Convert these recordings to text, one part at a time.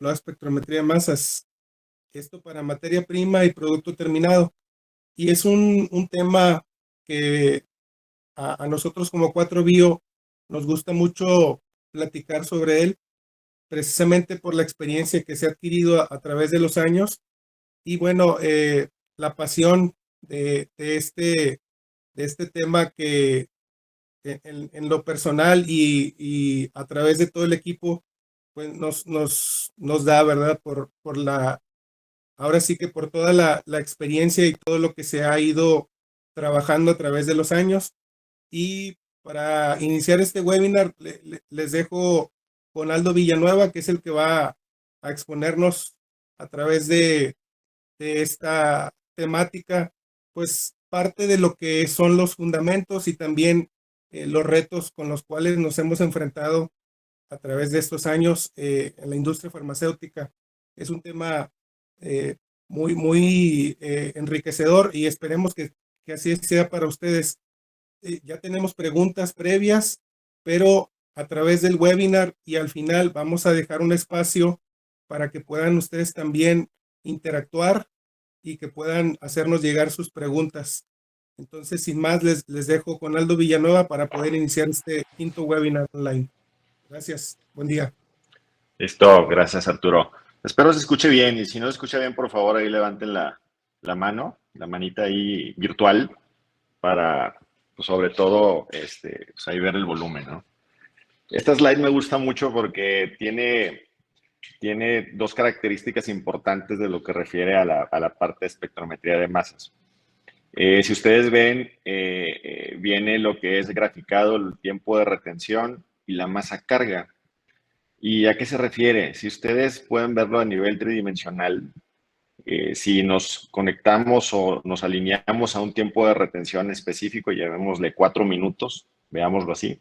la espectrometría de masas. Esto para materia prima y producto terminado. Y es un tema que a nosotros como 4Bio nos gusta mucho platicar sobre él, precisamente por la experiencia que se ha adquirido a través de los años. Y bueno, la pasión de este tema que en lo personal y a través de todo el equipo, pues nos da, ¿verdad? Por la, ahora sí que por toda la experiencia y todo lo que se ha ido trabajando a través de los años. Y para iniciar este webinar, les dejo con Aldo Villanueva, que es el que va a exponernos a través de esta temática, pues parte de lo que son los fundamentos y también los retos con los cuales nos hemos enfrentado a través de estos años en la industria farmacéutica. Es un tema eh, muy enriquecedor y esperemos que así sea para ustedes. Ya tenemos preguntas previas, pero a través del webinar y al final vamos a dejar un espacio para que puedan ustedes también interactuar y que puedan hacernos llegar sus preguntas. Entonces, sin más, les dejo con Aldo Villanueva para poder iniciar este quinto webinar online. Gracias. Buen día. Listo, gracias Arturo. Espero se escuche bien y si no se escucha bien, por favor, ahí levanten la mano, la manita ahí virtual para, pues, sobre todo, pues ahí ver el volumen, ¿no? Esta slide me gusta mucho porque tiene dos características importantes de lo que refiere a la parte de espectrometría de masas. Si ustedes ven, viene lo que es graficado el tiempo de retención y la masa carga. ¿Y a qué se refiere? Si ustedes pueden verlo a nivel tridimensional, si nos conectamos o nos alineamos a un tiempo de retención específico, llamémosle 4 minutos, veámoslo así,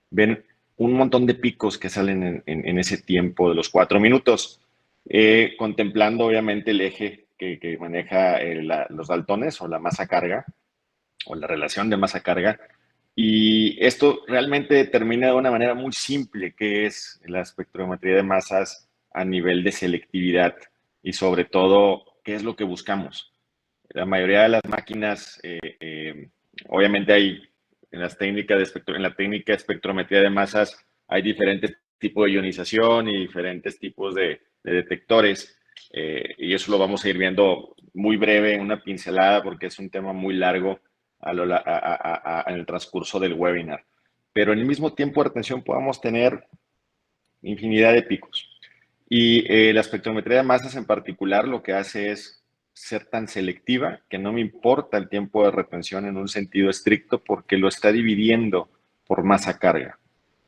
ven un montón de picos que salen en ese tiempo de los 4 minutos, contemplando obviamente el eje que maneja los daltones o la masa carga o la relación de masa carga. Y esto realmente determina de una manera muy simple qué es la espectrometría de masas a nivel de selectividad y sobre todo qué es lo que buscamos. La mayoría de las máquinas, obviamente hay en las técnicas en la técnica de espectrometría de masas hay diferentes tipos de ionización y diferentes tipos de detectores, y eso lo vamos a ir viendo muy breve en una pincelada porque es un tema muy largo en el transcurso del webinar. Pero en el mismo tiempo de retención podamos tener infinidad de picos. Y la espectrometría de masas en particular lo que hace es ser tan selectiva que no me importa el tiempo de retención en un sentido estricto porque lo está dividiendo por masa carga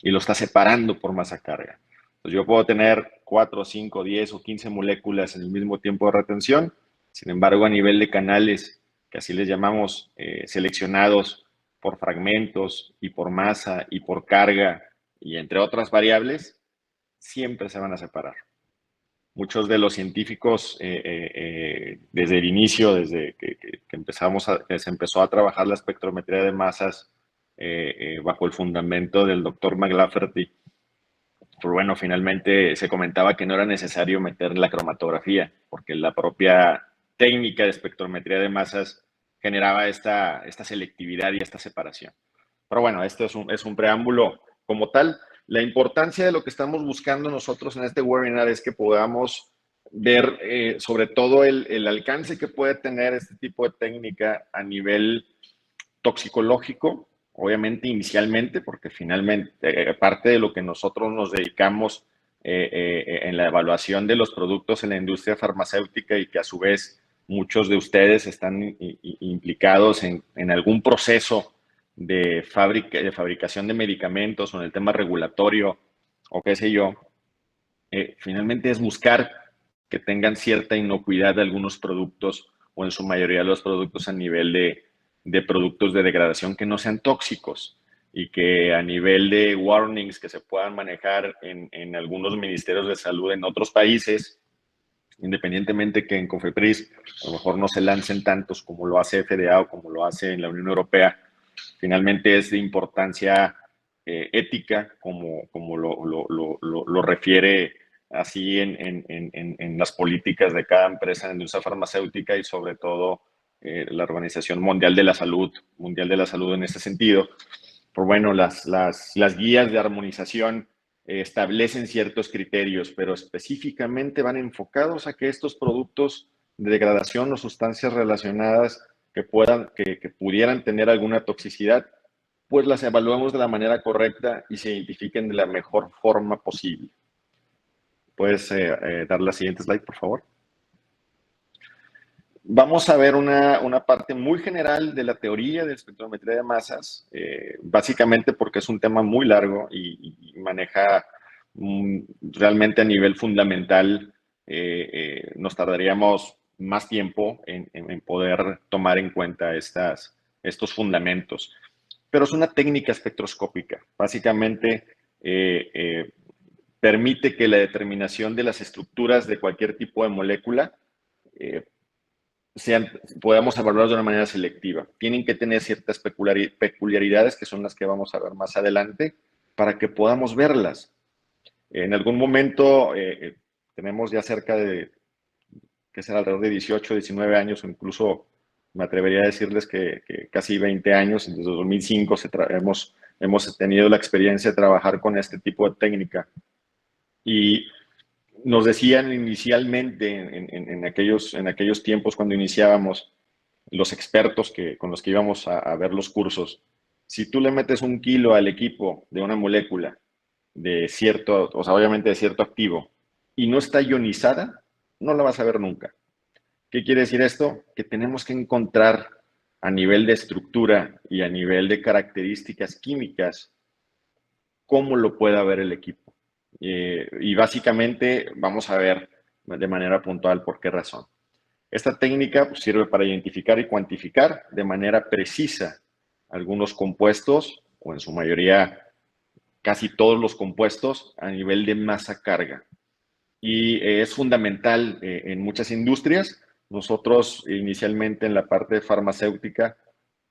y lo está separando por masa carga. Entonces yo puedo tener 4, 5, 10 o 15 moléculas en el mismo tiempo de retención, sin embargo a nivel de canales, que así les llamamos, seleccionados por fragmentos y por masa y por carga y entre otras variables, siempre se van a separar. Muchos de los científicos, desde el inicio, desde que se empezó a trabajar la espectrometría de masas bajo el fundamento del doctor McLafferty, pues bueno, finalmente se comentaba que no era necesario meter la cromatografía, porque la propia técnica de espectrometría de masas generaba esta selectividad y esta separación. Pero bueno, esto es un preámbulo como tal. La importancia de lo que estamos buscando nosotros en este webinar es que podamos ver sobre todo el alcance que puede tener este tipo de técnica a nivel toxicológico, obviamente inicialmente, porque finalmente parte de lo que nosotros nos dedicamos en la evaluación de los productos en la industria farmacéutica y que a su vez muchos de ustedes están implicados en algún proceso de fabricación de medicamentos o en el tema regulatorio o qué sé yo, finalmente es buscar que tengan cierta inocuidad de algunos productos o en su mayoría los productos a nivel de productos de degradación que no sean tóxicos y que a nivel de warnings que se puedan manejar en algunos ministerios de salud en otros países, independientemente que en COFEPRIS a lo mejor no se lancen tantos como lo hace FDA o como lo hace en la Unión Europea, finalmente es de importancia ética como lo refiere así en las políticas de cada empresa en la industria farmacéutica y sobre todo la Organización Mundial de la Salud en este sentido. Pues bueno, las guías de armonización establecen ciertos criterios, pero específicamente van enfocados a que estos productos de degradación o sustancias relacionadas que pudieran tener alguna toxicidad, pues las evaluamos de la manera correcta y se identifiquen de la mejor forma posible. ¿Puedes dar la siguiente slide, por favor? Vamos a ver una parte muy general de la teoría de espectrometría de masas, básicamente porque es un tema muy largo y maneja realmente a nivel fundamental. Nos tardaríamos más tiempo en poder tomar en cuenta estos fundamentos. Pero es una técnica espectroscópica. Básicamente permite que la determinación de las estructuras de cualquier tipo de molécula podamos evaluar de una manera selectiva. Tienen que tener ciertas peculiaridades que son las que vamos a ver más adelante para que podamos verlas. En algún momento tenemos ya cerca de, que será alrededor de 18, 19 años, o incluso me atrevería a decirles que casi 20 años, desde 2005 hemos tenido la experiencia de trabajar con este tipo de técnica. Y nos decían inicialmente, en aquellos tiempos cuando iniciábamos, los expertos con los que íbamos a ver los cursos, si tú le metes 1 kilo al equipo de una molécula de cierto, o sea, obviamente de cierto activo, y no está ionizada, no la vas a ver nunca. ¿Qué quiere decir esto? Que tenemos que encontrar a nivel de estructura y a nivel de características químicas cómo lo pueda ver el equipo. Y básicamente vamos a ver de manera puntual por qué razón. Esta técnica pues, sirve para identificar y cuantificar de manera precisa algunos compuestos, o en su mayoría casi todos los compuestos, a nivel de masa-carga. Y es fundamental en muchas industrias. Nosotros inicialmente en la parte farmacéutica,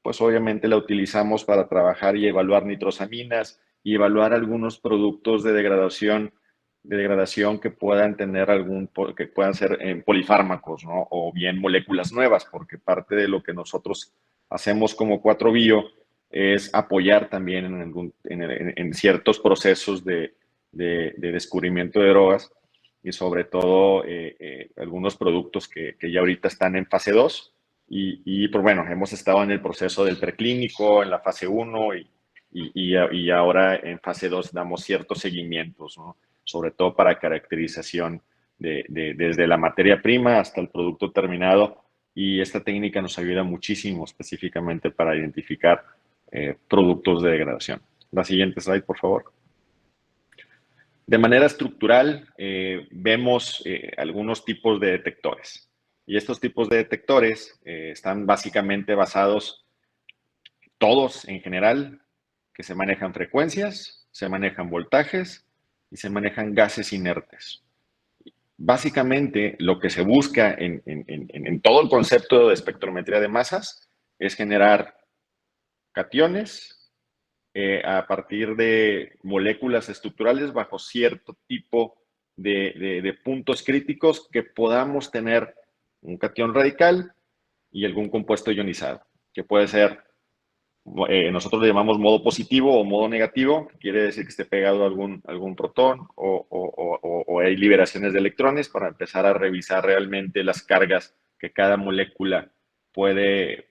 pues obviamente la utilizamos para trabajar y evaluar nitrosaminas y evaluar algunos productos de degradación que puedan tener que puedan ser polifármacos, ¿no? O bien moléculas nuevas, porque parte de lo que nosotros hacemos como 4Bio es apoyar también en ciertos procesos de descubrimiento de drogas y sobre todo algunos productos que ya ahorita están en fase 2 y pues bueno, hemos estado en el proceso del preclínico, en la fase 1 y ahora en fase 2 damos ciertos seguimientos, ¿no? Sobre todo para caracterización desde la materia prima hasta el producto terminado y esta técnica nos ayuda muchísimo específicamente para identificar productos de degradación. La siguiente slide, por favor. De manera estructural, vemos algunos tipos de detectores. Y estos tipos de detectores están básicamente basados, todos en general, que se manejan frecuencias, se manejan voltajes y se manejan gases inertes. Básicamente, lo que se busca en todo el concepto de espectrometría de masas es generar cationes a partir de moléculas estructurales bajo cierto tipo de puntos críticos que podamos tener un catión radical y algún compuesto ionizado, que puede ser, nosotros le llamamos modo positivo o modo negativo, que quiere decir que esté pegado a algún protón o hay liberaciones de electrones para empezar a revisar realmente las cargas que cada molécula podamos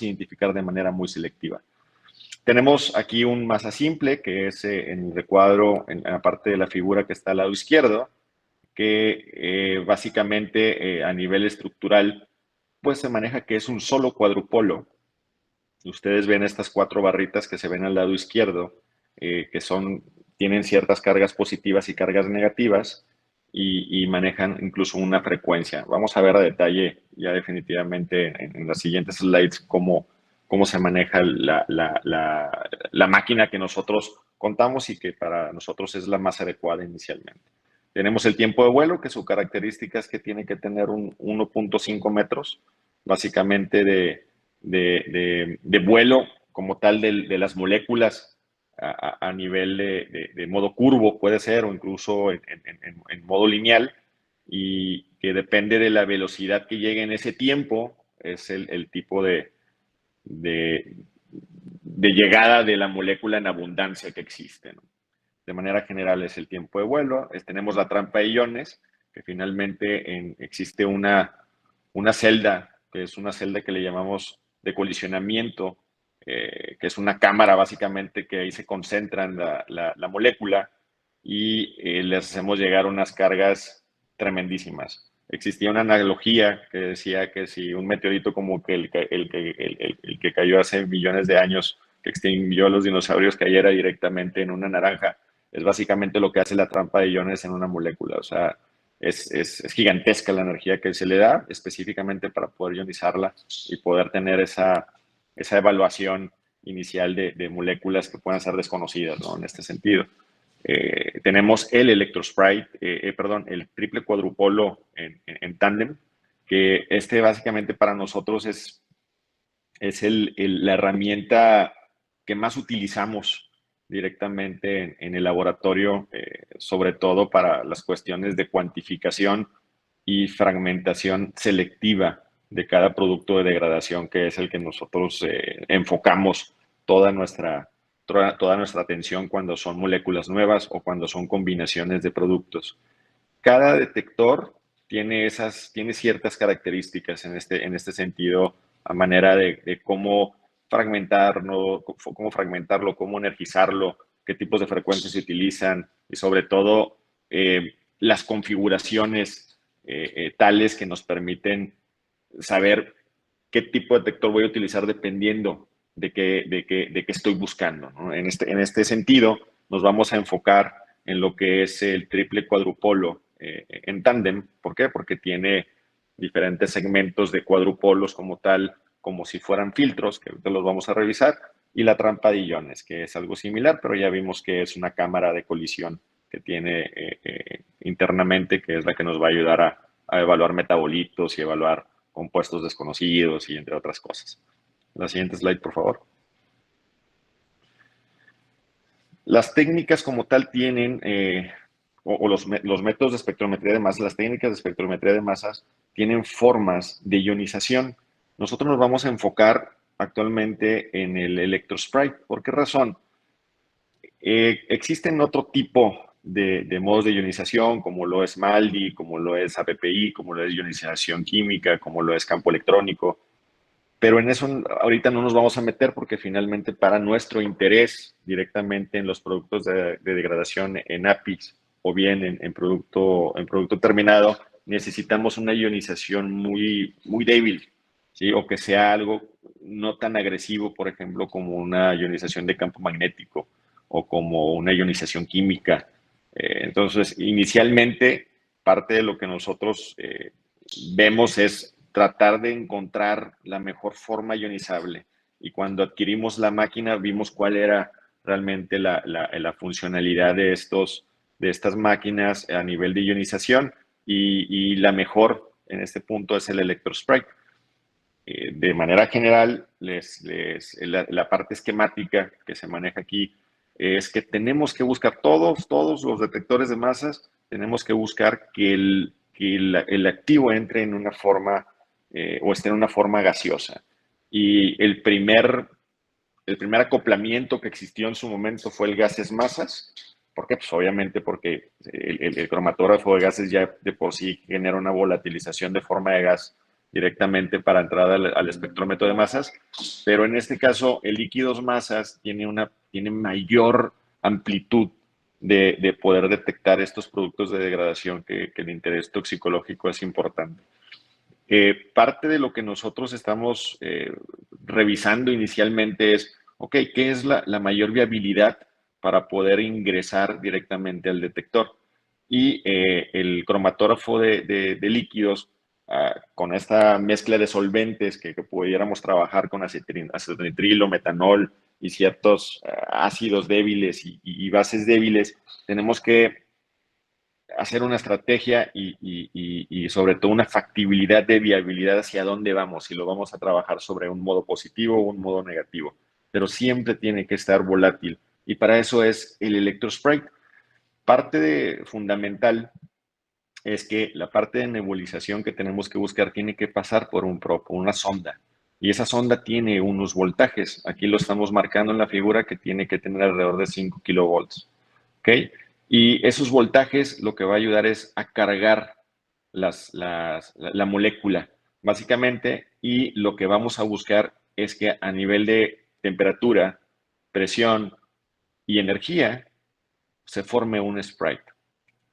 identificar de manera muy selectiva. Tenemos aquí un masa simple, que es en el recuadro, en la parte de la figura que está al lado izquierdo, que básicamente a nivel estructural, pues se maneja que es un solo cuadrupolo. Ustedes ven estas 4 barritas que se ven al lado izquierdo, que tienen ciertas cargas positivas y cargas negativas, y manejan incluso una frecuencia. Vamos a ver a detalle ya definitivamente en las siguientes slides cómo se maneja la máquina que nosotros contamos y que para nosotros es la más adecuada inicialmente. Tenemos el tiempo de vuelo, que su característica es que tiene que tener un 1.5 metros, básicamente de vuelo como tal de las moléculas a nivel de modo curvo, puede ser, o incluso en modo lineal, y que depende de la velocidad que llegue en ese tiempo, es el tipo de, de llegada de la molécula en abundancia que existe, ¿no? De manera general es el tiempo de vuelo. Tenemos la trampa de iones, que finalmente existe una celda, que es una celda que le llamamos de colisionamiento, que es una cámara básicamente que ahí se concentra la molécula y les hacemos llegar unas cargas tremendísimas. Existía una analogía que decía que si un meteorito como que el que cayó hace millones de años, que extinguió a los dinosaurios, cayera directamente en una naranja, es básicamente lo que hace la trampa de iones en una molécula. O sea, es gigantesca la energía que se le da específicamente para poder ionizarla y poder tener esa evaluación inicial de moléculas que puedan ser desconocidas, ¿no? En este sentido. Tenemos el electrosprite, perdón, el triple cuadrupolo en tándem, que básicamente para nosotros es la herramienta que más utilizamos directamente en el laboratorio, sobre todo para las cuestiones de cuantificación y fragmentación selectiva de cada producto de degradación, que es el que nosotros enfocamos toda nuestra atención cuando son moléculas nuevas o cuando son combinaciones de productos. Cada detector tiene ciertas características en este sentido, a manera de cómo fragmentarlo, cómo energizarlo, qué tipos de frecuencias se utilizan y sobre todo las configuraciones tales que nos permiten saber qué tipo de detector voy a utilizar dependiendo de qué estoy buscando, ¿no? En este sentido, nos vamos a enfocar en lo que es el triple cuadrupolo en tándem. ¿Por qué? Porque tiene diferentes segmentos de cuadrupolos como tal, como si fueran filtros, que ahorita los vamos a revisar, y la trampa de iones, que es algo similar, pero ya vimos que es una cámara de colisión que tiene internamente, que es la que nos va a ayudar a evaluar metabolitos y evaluar compuestos desconocidos y entre otras cosas. La siguiente slide, por favor. Las técnicas como tal tienen, o los métodos de espectrometría de masas, las técnicas de espectrometría de masas tienen formas de ionización. Nosotros nos vamos a enfocar actualmente en el electrosprite. ¿Por qué razón? Existen otro tipo de modos de ionización, como lo es MALDI, como lo es APPI, como lo es ionización química, como lo es campo electrónico. Pero en eso ahorita no nos vamos a meter porque finalmente para nuestro interés directamente en los productos de degradación en APIs o bien en producto terminado, necesitamos una ionización muy débil, ¿sí? O que sea algo no tan agresivo, por ejemplo, como una ionización de campo magnético o como una ionización química. Entonces, inicialmente, parte de lo que nosotros vemos es tratar de encontrar la mejor forma ionizable. Y cuando adquirimos la máquina, vimos cuál era realmente la funcionalidad de estas máquinas a nivel de ionización, y la mejor en este punto es el electrosprite. De manera general, la parte esquemática que se maneja aquí es que tenemos que buscar todos los detectores de masas, tenemos que buscar que el activo entre en una forma o esté en una forma gaseosa. Y el primer acoplamiento que existió en su momento fue el gases masas. ¿Por qué? Pues obviamente porque el cromatógrafo de gases ya de por sí genera una volatilización de forma de gas directamente para entrar al espectrómetro de masas, pero en este caso el líquidos masas tiene mayor amplitud de poder detectar estos productos de degradación que el interés toxicológico es importante. Parte de lo que nosotros estamos revisando inicialmente es, ok, ¿qué es la mayor viabilidad para poder ingresar directamente al detector? Y el cromatógrafo de líquidos, con esta mezcla de solventes que pudiéramos trabajar con acetonitrilo, metanol y ciertos ácidos débiles y bases débiles, tenemos que hacer una estrategia y sobre todo una factibilidad de viabilidad hacia dónde vamos, si lo vamos a trabajar sobre un modo positivo o un modo negativo. Pero siempre tiene que estar volátil Y para eso es el electrospray. Fundamental es que la parte de nebulización que tenemos que buscar tiene que pasar por una sonda. Y esa sonda tiene unos voltajes. Aquí lo estamos marcando en la figura, que tiene que tener alrededor de 5 kilovolts. ¿Ok? Y esos voltajes lo que va a ayudar es a cargar la molécula, básicamente. Y lo que vamos a buscar es que a nivel de temperatura, presión y energía se forme un sprite.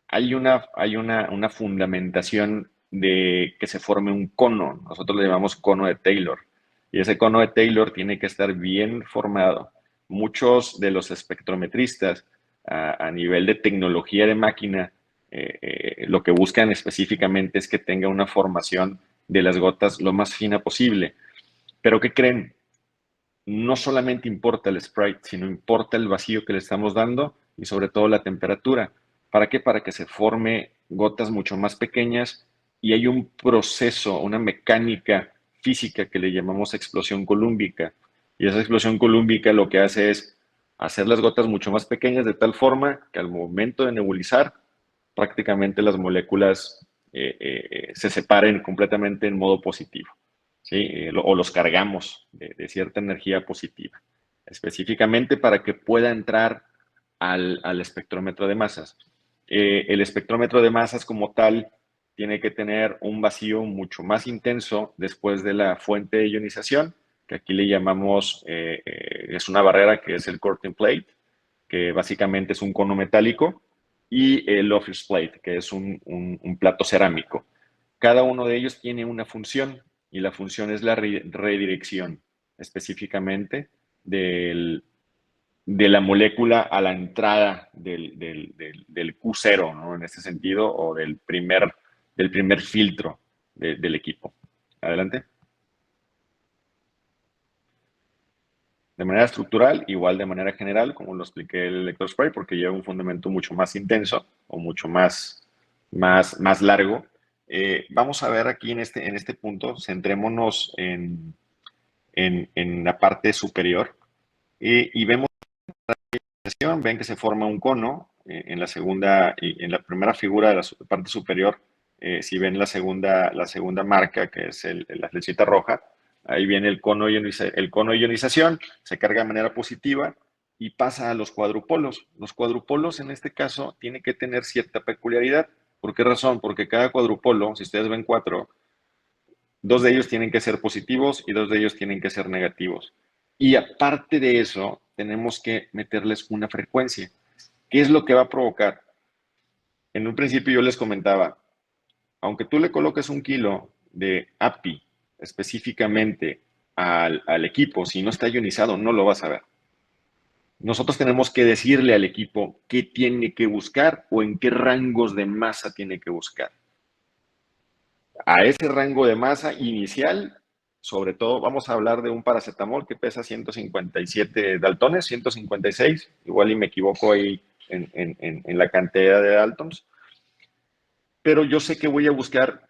Hay una fundamentación de que se forme un cono. Nosotros le llamamos cono de Taylor. Y ese cono de Taylor tiene que estar bien formado. Muchos de los espectrometristas a nivel de tecnología de máquina, lo que buscan específicamente es que tenga una formación de las gotas lo más fina posible. Pero ¿qué creen? No solamente importa el sprite, sino importa el vacío que le estamos dando y sobre todo la temperatura. ¿Para qué? Para que se forme gotas mucho más pequeñas, y hay un proceso, una mecánica física que le llamamos explosión colúmbica. Y esa explosión colúmbica lo que hace es hacer las gotas mucho más pequeñas de tal forma que al momento de nebulizar prácticamente las moléculas se separen completamente en modo positivo. ¿Sí? O los cargamos de cierta energía positiva, específicamente para que pueda entrar al espectrómetro de masas. El espectrómetro de masas como tal tiene que tener un vacío mucho más intenso después de la fuente de ionización, que aquí le llamamos, es una barrera que es el curtain plate, que básicamente es un cono metálico, y el office plate, que es un plato cerámico. Cada uno de ellos tiene una función, y la función es la redirección específicamente de la molécula a la entrada del Q0, ¿no? En este sentido, o del primer filtro del equipo. Adelante. De manera estructural, igual de manera general, como lo expliqué el electrospray, porque lleva un fundamento mucho más intenso o mucho más largo. Vamos a ver aquí en este punto, centrémonos en la parte superior, y vemos, ven que se forma un cono en en la primera figura de la parte superior. Si ven la segunda marca, que es la flechita roja, ahí viene el cono de ionización, se carga de manera positiva y pasa a los cuadrupolos. Los cuadrupolos en este caso tienen que tener cierta peculiaridad. ¿Por qué razón? Porque cada cuadrupolo, si ustedes ven 4, 2 de ellos tienen que ser positivos y 2 de ellos tienen que ser negativos. Y aparte de eso, tenemos que meterles una frecuencia. ¿Qué es lo que va a provocar? En un principio yo les comentaba, aunque tú le coloques 1 kilo de API específicamente al equipo, si no está ionizado, no lo vas a ver. Nosotros tenemos que decirle al equipo qué tiene que buscar o en qué rangos de masa tiene que buscar. A ese rango de masa inicial, sobre todo, vamos a hablar de un paracetamol que pesa 157 daltones, 156, igual y me equivoco ahí en la cantidad de daltons, pero yo sé que voy a buscar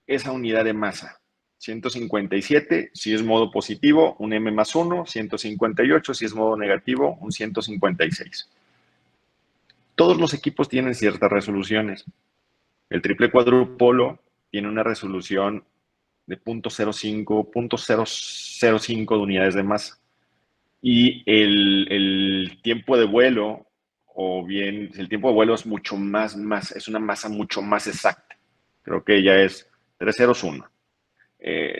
esa unidad de masa. 157 si es modo positivo, un M más 1, 158 si es modo negativo, un 156. Todos los equipos tienen ciertas resoluciones. El triple cuadrupolo tiene una resolución de 0.05, 0.005 de unidades de masa. Y el tiempo de vuelo, o bien, el tiempo de vuelo es mucho más, es una masa mucho más exacta. Creo que ya es 301.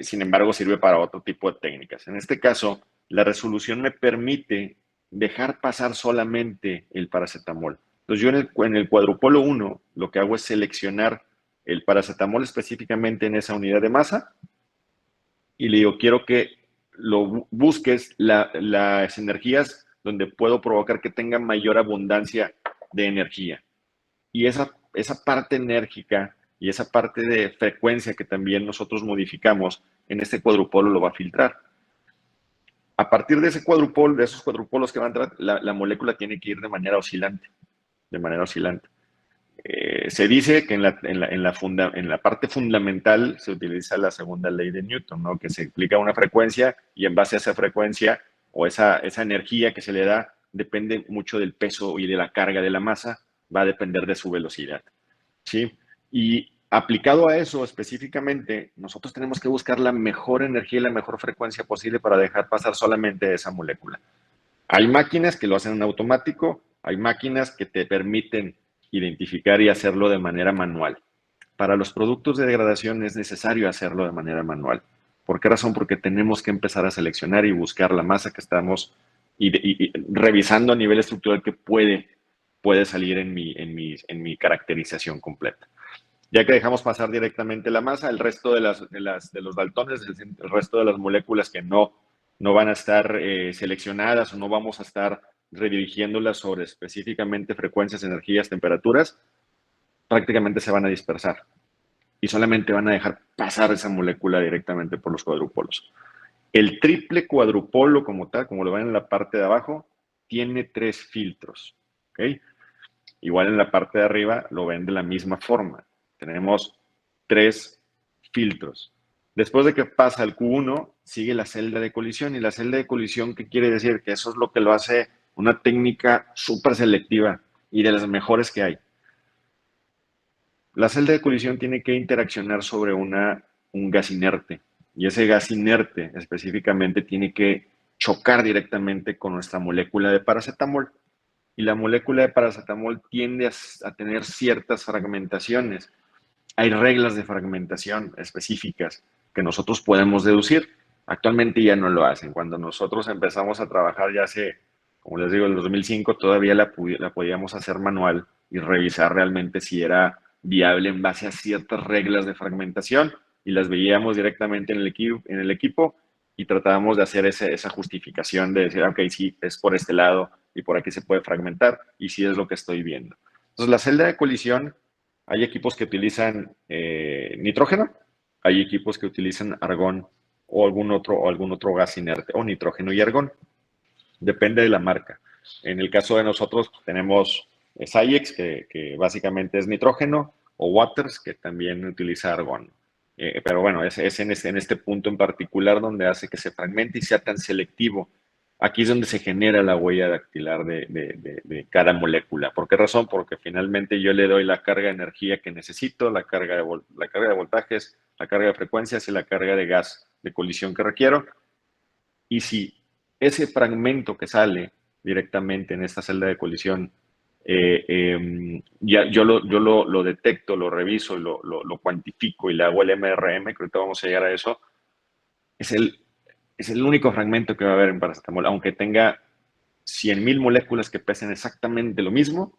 Sin embargo, sirve para otro tipo de técnicas. En este caso, la resolución me permite dejar pasar solamente el paracetamol. Entonces, yo en el cuadrupolo 1 lo que hago es seleccionar el paracetamol específicamente en esa unidad de masa, y le digo, quiero que lo busques las energías donde puedo provocar que tenga mayor abundancia de energía. Y esa parte enérgica y esa parte de frecuencia que también nosotros modificamos en este cuadrupolo lo va a filtrar. A partir de ese cuadrupolo, de esos cuadrupolos que van a entrar, la molécula tiene que ir de manera oscilante. De manera oscilante. Se dice que en la parte fundamental se utiliza la segunda ley de Newton, ¿no? Que se explica una frecuencia y en base a esa frecuencia o esa energía que se le da, depende mucho del peso y de la carga de la masa, va a depender de su velocidad, ¿sí? Y aplicado a eso específicamente, nosotros tenemos que buscar la mejor energía y la mejor frecuencia posible para dejar pasar solamente esa molécula. Hay máquinas que lo hacen en automático, hay máquinas que te permiten identificar y hacerlo de manera manual. Para los productos de degradación es necesario hacerlo de manera manual. ¿Por qué razón? Porque tenemos que empezar a seleccionar y buscar la masa que estamos y revisando a nivel estructural que puede salir en mi caracterización completa. Ya que dejamos pasar directamente la masa, el resto de los daltones, el resto de las moléculas que no van a estar seleccionadas o no vamos a estar redirigiéndolas sobre específicamente frecuencias, energías, temperaturas, prácticamente se van a dispersar y solamente van a dejar pasar esa molécula directamente por los cuadrupolos. El triple cuadrupolo como tal, como lo ven en la parte de abajo, tiene 3 filtros. ¿Okay? Igual en la parte de arriba lo ven de la misma forma. Tenemos 3 filtros. Después de que pasa el Q1, sigue la celda de colisión. ¿Y la celda de colisión qué quiere decir? Que eso es lo que lo hace una técnica súper selectiva y de las mejores que hay. La celda de colisión tiene que interaccionar sobre un gas inerte. Y ese gas inerte específicamente tiene que chocar directamente con nuestra molécula de paracetamol. Y la molécula de paracetamol tiende a tener ciertas fragmentaciones. Hay reglas de fragmentación específicas que nosotros podemos deducir. Actualmente ya no lo hacen. Cuando nosotros empezamos a trabajar ya hace, como les digo, en el 2005, todavía la podíamos hacer manual y revisar realmente si era viable en base a ciertas reglas de fragmentación y las veíamos directamente en el equipo y tratábamos de hacer esa justificación de decir, ok, sí, es por este lado y por aquí se puede fragmentar y sí es lo que estoy viendo. Entonces, la celda de colisión, hay equipos que utilizan nitrógeno, hay equipos que utilizan argón o algún otro gas inerte, o nitrógeno y argón. Depende de la marca. En el caso de nosotros tenemos Sayex, que básicamente es nitrógeno, o Waters, que también utiliza argón. Pero bueno, es en este punto en particular donde hace que se fragmente y sea tan selectivo. Aquí es donde se genera la huella dactilar de cada molécula. ¿Por qué razón? Porque finalmente yo le doy la carga de energía que necesito, la carga de voltajes, la carga de frecuencias y la carga de gas de colisión que requiero. Y si ese fragmento que sale directamente en esta celda de colisión, yo lo detecto, lo reviso, lo cuantifico y le hago el MRM, que ahorita vamos a llegar a eso, es el único fragmento que va a haber en paracetamol. Aunque tenga 100,000 moléculas que pesen exactamente lo mismo,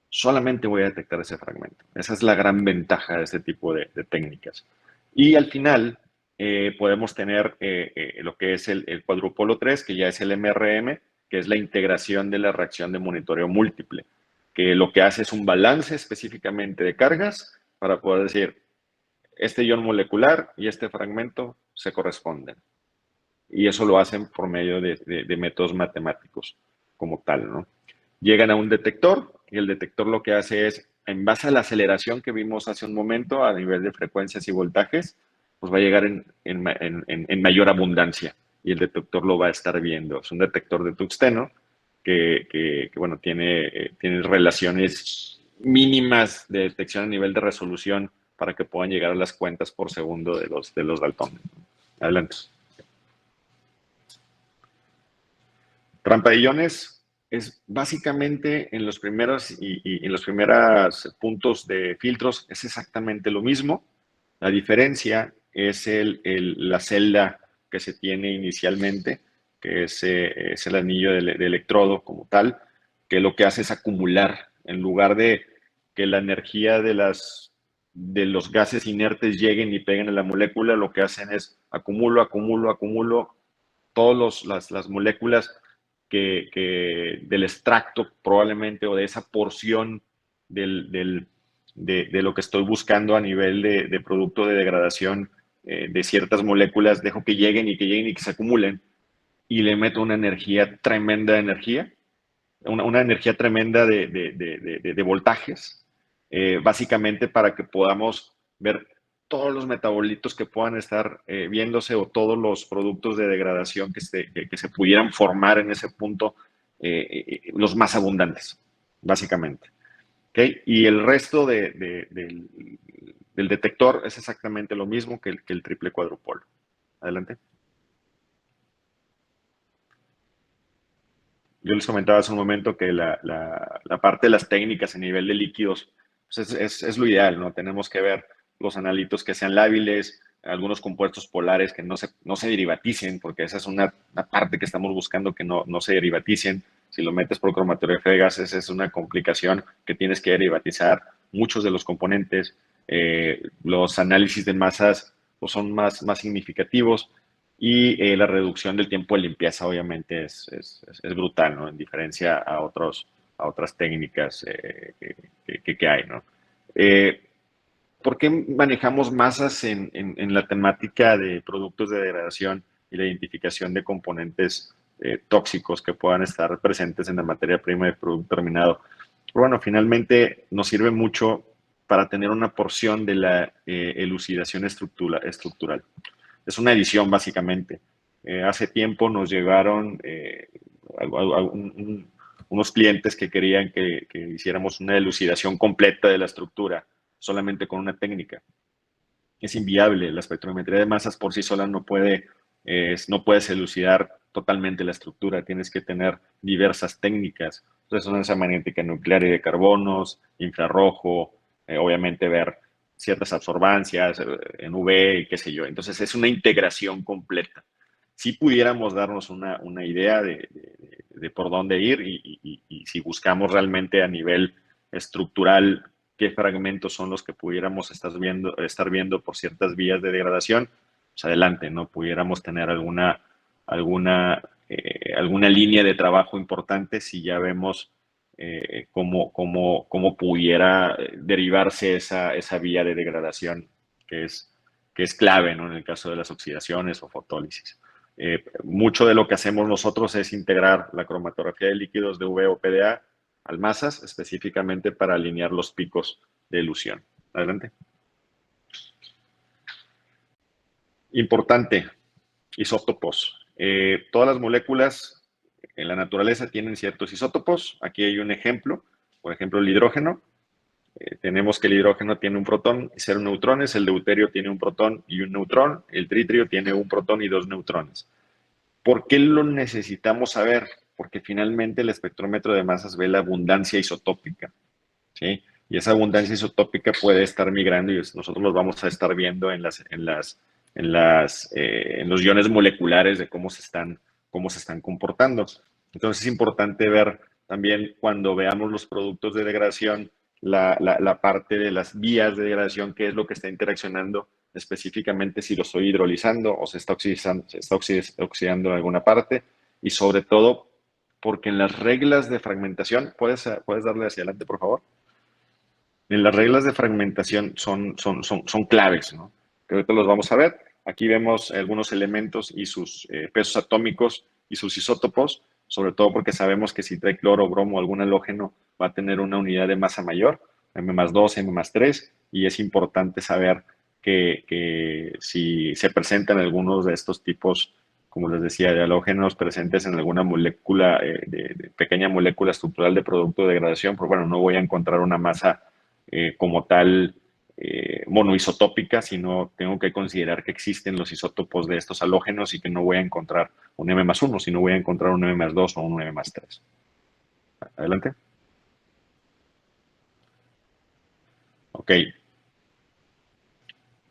solamente voy a detectar ese fragmento. Esa es la gran ventaja de este tipo de técnicas. Y al final podemos tener lo que es el cuadrupolo 3, que ya es el MRM, que es la integración de la reacción de monitoreo múltiple, que lo que hace es un balance específicamente de cargas para poder decir, este ion molecular y este fragmento se corresponden. Y eso lo hacen por medio de métodos matemáticos como tal, ¿no? Llegan a un detector y el detector lo que hace es, en base a la aceleración que vimos hace un momento a nivel de frecuencias y voltajes, pues va a llegar en mayor abundancia y el detector lo va a estar viendo. Es un detector de tungsteno que bueno, tiene relaciones mínimas de detección a nivel de resolución para que puedan llegar a las cuentas por segundo de los daltones. Adelante. Trampa de iones es básicamente en los primeros y en los primeros puntos de filtros es exactamente lo mismo. La diferencia es la celda que se tiene inicialmente, que es el anillo de electrodo como tal, que lo que hace es acumular, en lugar de que la energía de los gases inertes lleguen y peguen a la molécula, lo que hacen es acumulo todas las moléculas del extracto probablemente o de esa porción de lo que estoy buscando a nivel de producto de degradación de ciertas moléculas, dejo que lleguen y que se acumulen y le meto una energía tremenda de energía, una energía tremenda de voltajes, básicamente para que podamos ver todos los metabolitos que puedan estar viéndose o todos los productos de degradación que se pudieran formar en ese punto los más abundantes, básicamente. ¿Okay? Y el resto del detector es exactamente lo mismo que el triple cuadrupolo. Adelante. Yo les comentaba hace un momento que la parte de las técnicas a nivel de líquidos pues es lo ideal, ¿no? Tenemos que ver los analitos que sean lábiles, algunos compuestos polares que no se derivaticen, porque esa es una parte que estamos buscando, que no se derivaticen. Si lo metes por cromatografía de gases, es una complicación que tienes que derivatizar muchos de los componentes. Los análisis de masas pues, son más significativos. Y la reducción del tiempo de limpieza obviamente es brutal, ¿no? En diferencia a otras técnicas que hay, ¿no? ¿Por qué manejamos masas en la temática de productos de degradación y la identificación de componentes tóxicos que puedan estar presentes en la materia prima del producto terminado? Bueno, finalmente nos sirve mucho para tener una porción de la elucidación estructural. Es una edición, básicamente. Hace tiempo nos llegaron unos clientes que querían que hiciéramos una elucidación completa de la estructura, solamente con una técnica. Es inviable. La espectrometría de masas por sí sola no puedes elucidar totalmente la estructura. Tienes que tener diversas técnicas. Resonancia magnética nuclear y de carbonos, infrarrojo, obviamente ver ciertas absorbancias en UV y qué sé yo. Entonces es una integración completa. Si pudiéramos darnos una idea de por dónde ir y si buscamos realmente a nivel estructural qué fragmentos son los que pudiéramos estar viendo por ciertas vías de degradación, pues adelante, ¿no? Pudiéramos tener alguna línea de trabajo importante si ya vemos cómo pudiera derivarse esa vía de degradación que es clave, ¿no? En el caso de las oxidaciones o fotólisis. Mucho de lo que hacemos nosotros es integrar la cromatografía de líquidos de UV o PDA al masas, específicamente para alinear los picos de elusión. Adelante. Importante, isótopos. Todas las moléculas en la naturaleza tienen ciertos isótopos. Aquí hay un ejemplo, por ejemplo, el hidrógeno. Tenemos que el hidrógeno tiene un protón y 0 neutrones, el deuterio tiene un protón y un neutrón, el tritrio tiene un protón y 2 neutrones. ¿Por qué lo necesitamos saber? Porque finalmente el espectrómetro de masas ve la abundancia isotópica, ¿sí? Y esa abundancia isotópica puede estar migrando y nosotros los vamos a estar viendo en los iones moleculares de cómo se están comportando. Entonces es importante ver también cuando veamos los productos de degradación, la parte de las vías de degradación, qué es lo que está interaccionando específicamente si lo estoy hidrolizando o se está oxidando en alguna parte y sobre todo porque en las reglas de fragmentación, ¿puedes darle hacia adelante, por favor? En las reglas de fragmentación son claves, ¿no? Que ahorita los vamos a ver. Aquí vemos algunos elementos y sus pesos atómicos y sus isótopos, sobre todo porque sabemos que si trae cloro, bromo o algún halógeno va a tener una unidad de masa mayor, M+2, M+3, y es importante saber que si se presentan algunos de estos tipos, como les decía, de halógenos presentes en alguna molécula, de pequeña molécula estructural de producto de degradación, pues bueno, no voy a encontrar una masa como tal monoisotópica, sino tengo que considerar que existen los isótopos de estos halógenos y que no voy a encontrar un M+1, sino voy a encontrar un M+2 o un M+3. Adelante. Ok.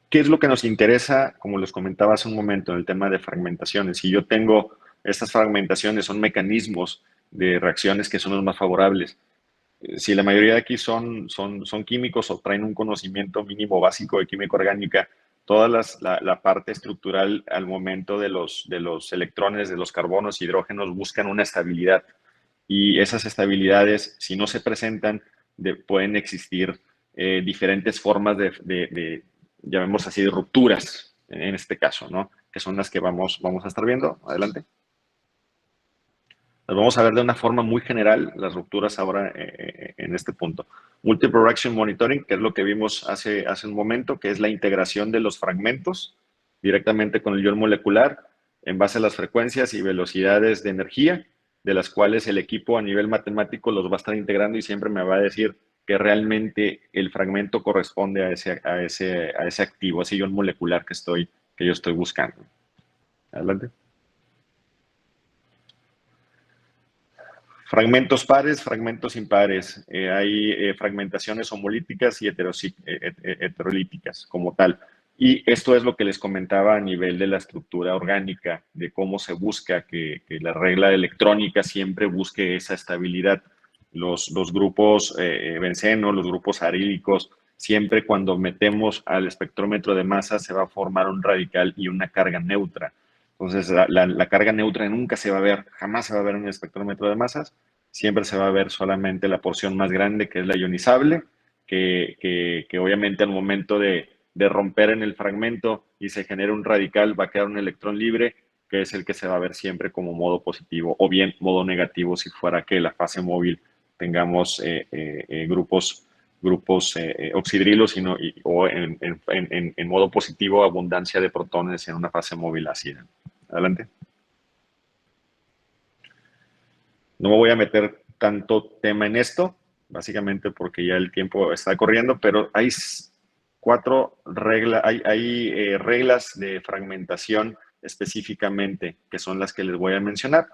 ¿Qué es lo que nos interesa? Como les comentaba hace un momento en el tema de fragmentaciones. Si yo tengo estas fragmentaciones, son mecanismos de reacciones que son los más favorables. Si la mayoría de aquí son químicos o traen un conocimiento mínimo básico de química orgánica, toda la parte estructural al momento de los electrones, de los carbonos, hidrógenos, buscan una estabilidad. Y esas estabilidades, si no se presentan, pueden existir diferentes formas de, llamémoslo así, de rupturas, en este caso, ¿no? Que son las que vamos a estar viendo. Adelante. Las vamos a ver de una forma muy general, las rupturas ahora en este punto. Multiple Reaction Monitoring, que es lo que vimos hace un momento, que es la integración de los fragmentos directamente con el ion molecular en base a las frecuencias y velocidades de energía de las cuales el equipo a nivel matemático los va a estar integrando y siempre me va a decir que realmente el fragmento corresponde a ese activo, a ese ion molecular que yo estoy buscando. Adelante. Fragmentos pares, fragmentos impares. Hay fragmentaciones homolíticas y heterolíticas como tal. Y esto es lo que les comentaba a nivel de la estructura orgánica, de cómo se busca que la regla electrónica siempre busque esa estabilidad. Los grupos benceno, los grupos arílicos, siempre cuando metemos al espectrómetro de masa se va a formar un radical y una carga neutra. Entonces, la carga neutra nunca se va a ver, jamás se va a ver en el espectrómetro de masas, siempre se va a ver solamente la porción más grande, que es la ionizable, que obviamente al momento de romper en el fragmento y se genera un radical, va a quedar un electrón libre, que es el que se va a ver siempre como modo positivo, o bien modo negativo si fuera que la fase móvil tengamos grupos oxidrilos o en modo positivo abundancia de protones en una fase móvil ácida. Adelante. No me voy a meter tanto tema en esto, básicamente porque ya el tiempo está corriendo, pero hay reglas de fragmentación específicamente, que son las que les voy a mencionar.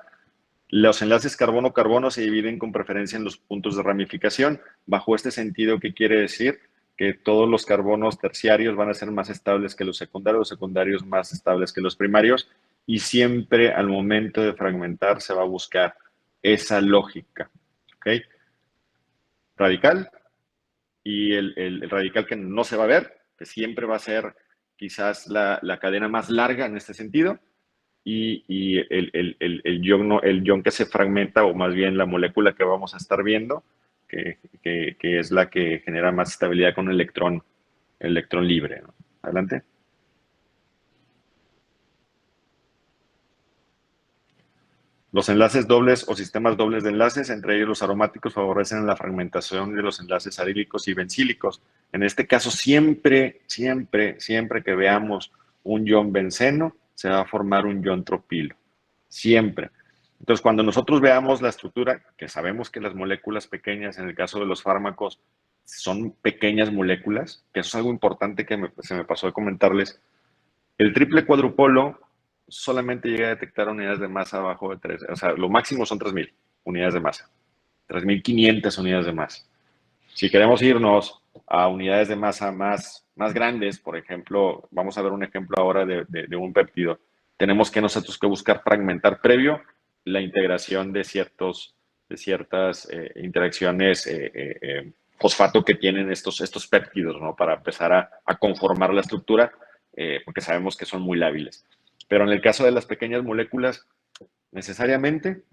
Los enlaces carbono-carbono se dividen con preferencia en los puntos de ramificación. Bajo este sentido, ¿qué quiere decir? Que todos los carbonos terciarios van a ser más estables que los secundarios más estables que los primarios, y siempre al momento de fragmentar se va a buscar esa lógica. ¿Ok? Radical, y el radical que no se va a ver, que siempre va a ser quizás la cadena más larga en este sentido, y el ion que se fragmenta, o más bien la molécula que vamos a estar viendo, que es la que genera más estabilidad con electrón libre, ¿no? Adelante. Los enlaces dobles o sistemas dobles de enlaces, entre ellos los aromáticos, favorecen la fragmentación de los enlaces arílicos y bencílicos. En este caso, siempre que veamos un ion benceno, se va a formar un ion tropilo. Siempre. Entonces, cuando nosotros veamos la estructura, que sabemos que las moléculas pequeñas, en el caso de los fármacos, son pequeñas moléculas, que eso es algo importante que se me pasó de comentarles. El triple cuadrupolo solamente llega a detectar unidades de masa abajo de 3, o sea, lo máximo son 3.000 unidades de masa, 3.500 unidades de masa. Si queremos irnos a unidades de masa más grandes, por ejemplo, vamos a ver un ejemplo ahora de un péptido, tenemos que nosotros que buscar fragmentar previo la integración de ciertas interacciones fosfato que tienen estos péptidos, ¿no? Para empezar a conformar la estructura, porque sabemos que son muy lábiles. Pero en el caso de las pequeñas moléculas, necesariamente,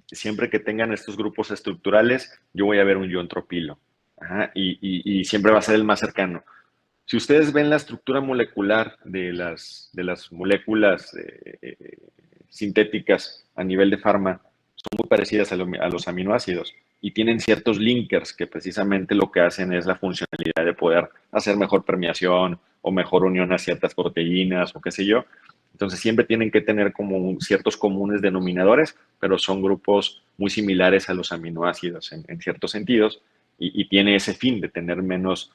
siempre que tengan estos grupos estructurales, yo voy a ver un ion tropilo. Ajá, y siempre va a ser el más cercano. Si ustedes ven la estructura molecular de las moléculas sintéticas a nivel de farma, son muy parecidas a los aminoácidos y tienen ciertos linkers que precisamente lo que hacen es la funcionalidad de poder hacer mejor permeación o mejor unión a ciertas proteínas o qué sé yo. Entonces siempre tienen que tener como ciertos comunes denominadores, pero son grupos muy similares a los aminoácidos en ciertos sentidos, y tiene ese fin de tener menos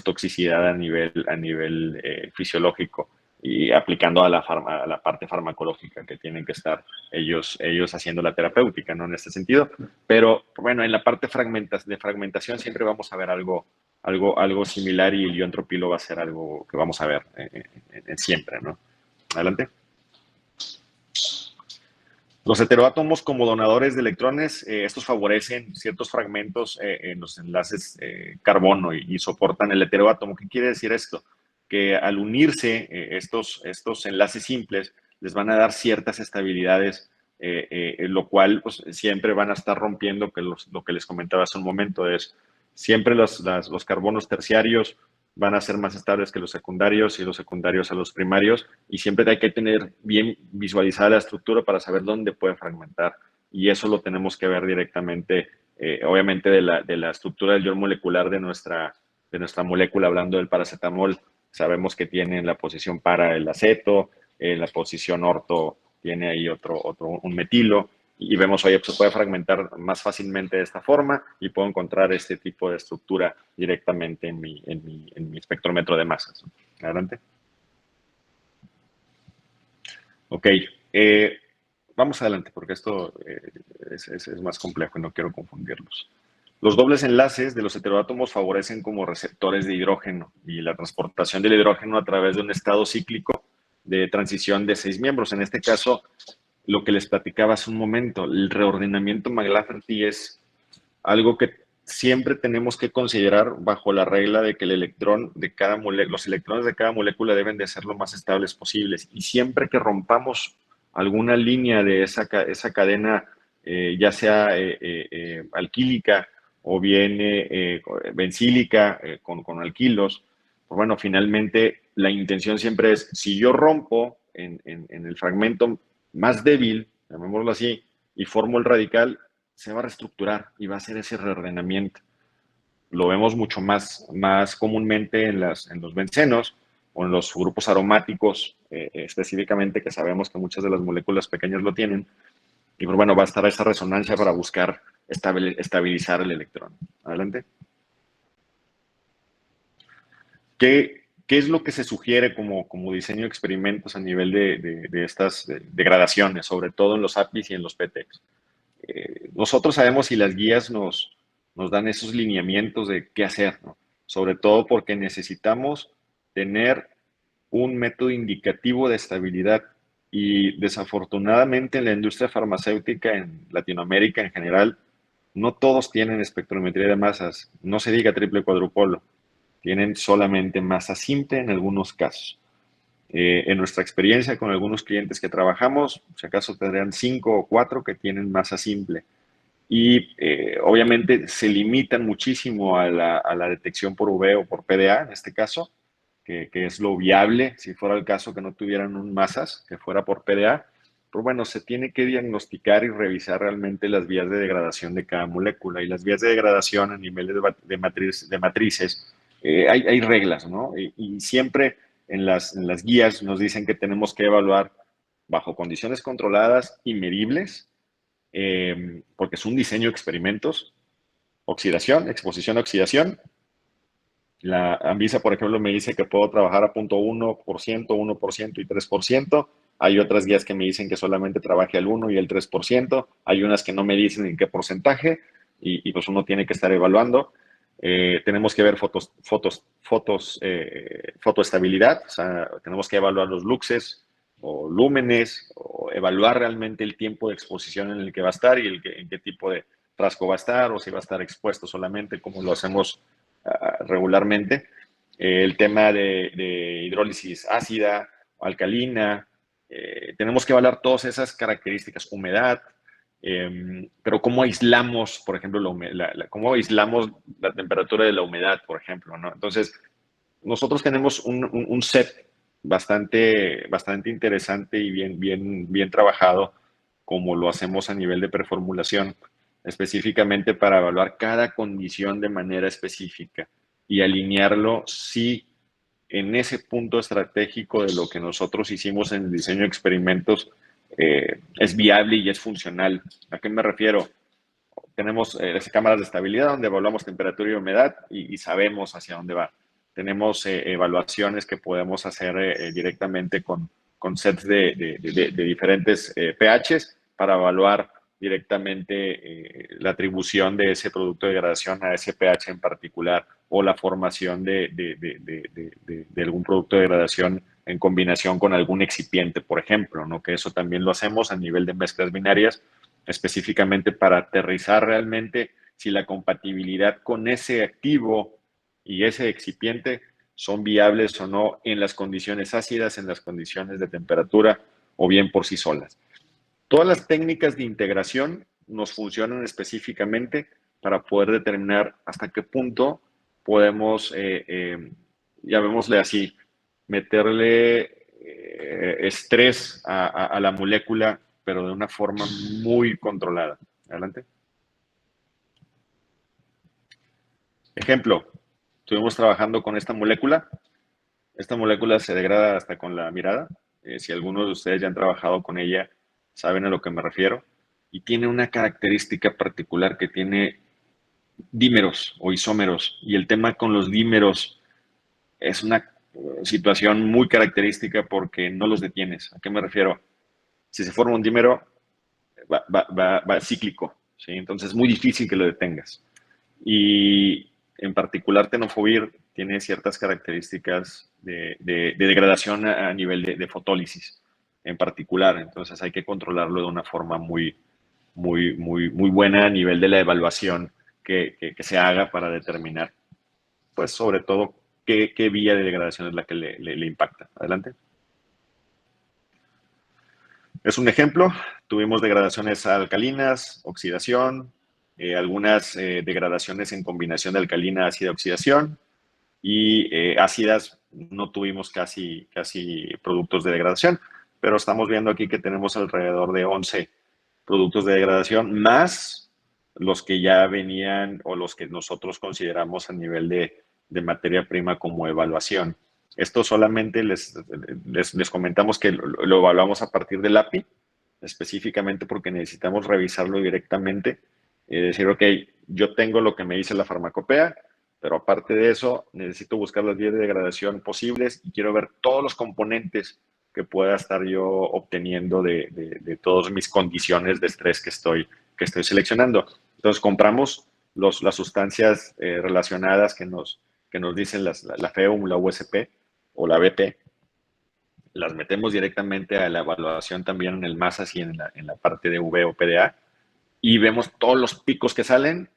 toxicidad a nivel fisiológico, y aplicando a la parte farmacológica que tienen que estar ellos haciendo la terapéutica, ¿no? En este sentido. Pero bueno, en la parte de fragmentación siempre vamos a ver algo similar, y el ion tropilo va a ser algo que vamos a ver siempre, ¿no? Adelante. Los heteroátomos como donadores de electrones, estos favorecen ciertos fragmentos en los enlaces carbono y soportan el heteroátomo. ¿Qué quiere decir esto? Que al unirse estos enlaces simples, les van a dar ciertas estabilidades, lo cual pues, siempre van a estar rompiendo, que lo que les comentaba hace un momento es, siempre los carbonos terciarios van a ser más estables que los secundarios, y los secundarios a los primarios, y siempre hay que tener bien visualizada la estructura para saber dónde puede fragmentar, y eso lo tenemos que ver directamente, obviamente de la estructura del ion molecular de nuestra molécula. Hablando del paracetamol, sabemos que tiene en la posición para el aceto, en la posición orto tiene ahí un metilo, y vemos, oye, pues se puede fragmentar más fácilmente de esta forma y puedo encontrar este tipo de estructura directamente en mi espectrómetro de masas. Adelante. Ok, vamos adelante porque esto es más complejo y no quiero confundirlos. Los dobles enlaces de los heteroátomos favorecen como receptores de hidrógeno y la transportación del hidrógeno a través de un estado cíclico de transición de 6 miembros. En este caso, lo que les platicaba hace un momento, el reordenamiento McLafferty es algo que siempre tenemos que considerar bajo la regla de que el electrón de cada los electrones de cada molécula deben de ser lo más estables posibles. Y siempre que rompamos alguna línea de esa cadena, ya sea alquílica o bien bencílica con alquilos, pues bueno, finalmente la intención siempre es, si yo rompo en el fragmento más débil, llamémoslo así, y formo el radical, se va a reestructurar y va a hacer ese reordenamiento. Lo vemos mucho más comúnmente en los bencenos o en los grupos aromáticos, específicamente, que sabemos que muchas de las moléculas pequeñas lo tienen. Y pues bueno, va a estar esa resonancia para buscar estabilizar el electrón. Adelante. ¿Qué es lo que se sugiere como diseño de experimentos a nivel de estas degradaciones, sobre todo en los APIs y en los PTEX? Nosotros sabemos si las guías nos dan esos lineamientos de qué hacer, ¿no? Sobre todo porque necesitamos tener un método indicativo de estabilidad y desafortunadamente en la industria farmacéutica en Latinoamérica en general, no todos tienen espectrometría de masas, no se diga triple cuadrupolo, tienen solamente masa simple en algunos casos. En nuestra experiencia con algunos clientes que trabajamos, si acaso tendrían 5 o 4 que tienen masa simple. Y obviamente se limitan muchísimo a la detección por UV o por PDA, en este caso, que es lo viable, si fuera el caso que no tuvieran un masas, que fuera por PDA. Pero bueno, se tiene que diagnosticar y revisar realmente las vías de degradación de cada molécula. Y las vías de degradación a nivel de matrices, hay reglas, ¿no? Y siempre en las guías nos dicen que tenemos que evaluar bajo condiciones controladas y medibles, porque es un diseño de experimentos, oxidación, exposición a oxidación. La ANVISA, por ejemplo, me dice que puedo trabajar a 0.1%, 1% y 3%. Hay otras guías que me dicen que solamente trabaje al 1 y el 3%. Hay unas que no me dicen en qué porcentaje y pues uno tiene que estar evaluando. Tenemos que ver fotoestabilidad, o sea, tenemos que evaluar los luxes o lúmenes, o evaluar realmente el tiempo de exposición en el que va a estar y en qué tipo de frasco va a estar, o si va a estar expuesto solamente, como lo hacemos regularmente. El tema de hidrólisis ácida, alcalina, tenemos que evaluar todas esas características, humedad, pero cómo aislamos, por ejemplo, cómo aislamos la temperatura de la humedad, por ejemplo, ¿no? Entonces, nosotros tenemos un set bastante interesante y bien trabajado, como lo hacemos a nivel de preformulación, específicamente para evaluar cada condición de manera específica y alinearlo, sí, en ese punto estratégico de lo que nosotros hicimos en el diseño de experimentos, es viable y es funcional. ¿A qué me refiero? Tenemos las cámaras de estabilidad donde evaluamos temperatura y humedad y sabemos hacia dónde va. Tenemos evaluaciones que podemos hacer directamente con sets de diferentes pHs para evaluar directamente la atribución de ese producto de degradación a ese pH en particular o la formación de algún producto de degradación en combinación con algún excipiente, por ejemplo, ¿no? Que eso también lo hacemos a nivel de mezclas binarias, específicamente para aterrizar realmente si la compatibilidad con ese activo y ese excipiente son viables o no en las condiciones ácidas, en las condiciones de temperatura o bien por sí solas. Todas las técnicas de integración nos funcionan específicamente para poder determinar hasta qué punto podemos, llamémosle así, meterle estrés a la molécula, pero de una forma muy controlada. Adelante. Ejemplo, estuvimos trabajando con esta molécula. Esta molécula se degrada hasta con la mirada. Si algunos de ustedes ya han trabajado con ella, saben a lo que me refiero. y tiene una característica particular que tiene dímeros o isómeros. Y el tema con los dímeros es una situación muy característica porque no los detienes. ¿A qué me refiero? Si se forma un dímero, va cíclico, ¿sí? Entonces es muy difícil que lo detengas. Y en particular tenofovir tiene ciertas características de degradación a nivel de fotólisis en particular. Entonces hay que controlarlo de una forma muy buena a nivel de la evaluación que se haga para determinar, pues sobre todo, qué vía de degradación es la que le impacta. Adelante. Es un ejemplo. Tuvimos degradaciones alcalinas, oxidación, algunas degradaciones en combinación de alcalina, ácida, oxidación, y ácidas no tuvimos casi productos de degradación, pero estamos viendo aquí que tenemos alrededor de 11 productos de degradación, más los que ya venían o los que nosotros consideramos a nivel de materia prima como evaluación. Esto solamente les comentamos que lo evaluamos a partir del API, específicamente porque necesitamos revisarlo directamente y decir, ok, yo tengo lo que me dice la farmacopea, pero aparte de eso, necesito buscar las vías de degradación posibles y quiero ver todos los componentes que pueda estar yo obteniendo de todas mis condiciones de estrés que estoy seleccionando. Entonces, compramos las sustancias relacionadas que nos dicen la FEUM, la USP o la BP, las metemos directamente a la evaluación también en el MASAS y en la parte de V o PDA y vemos todos los picos que salen.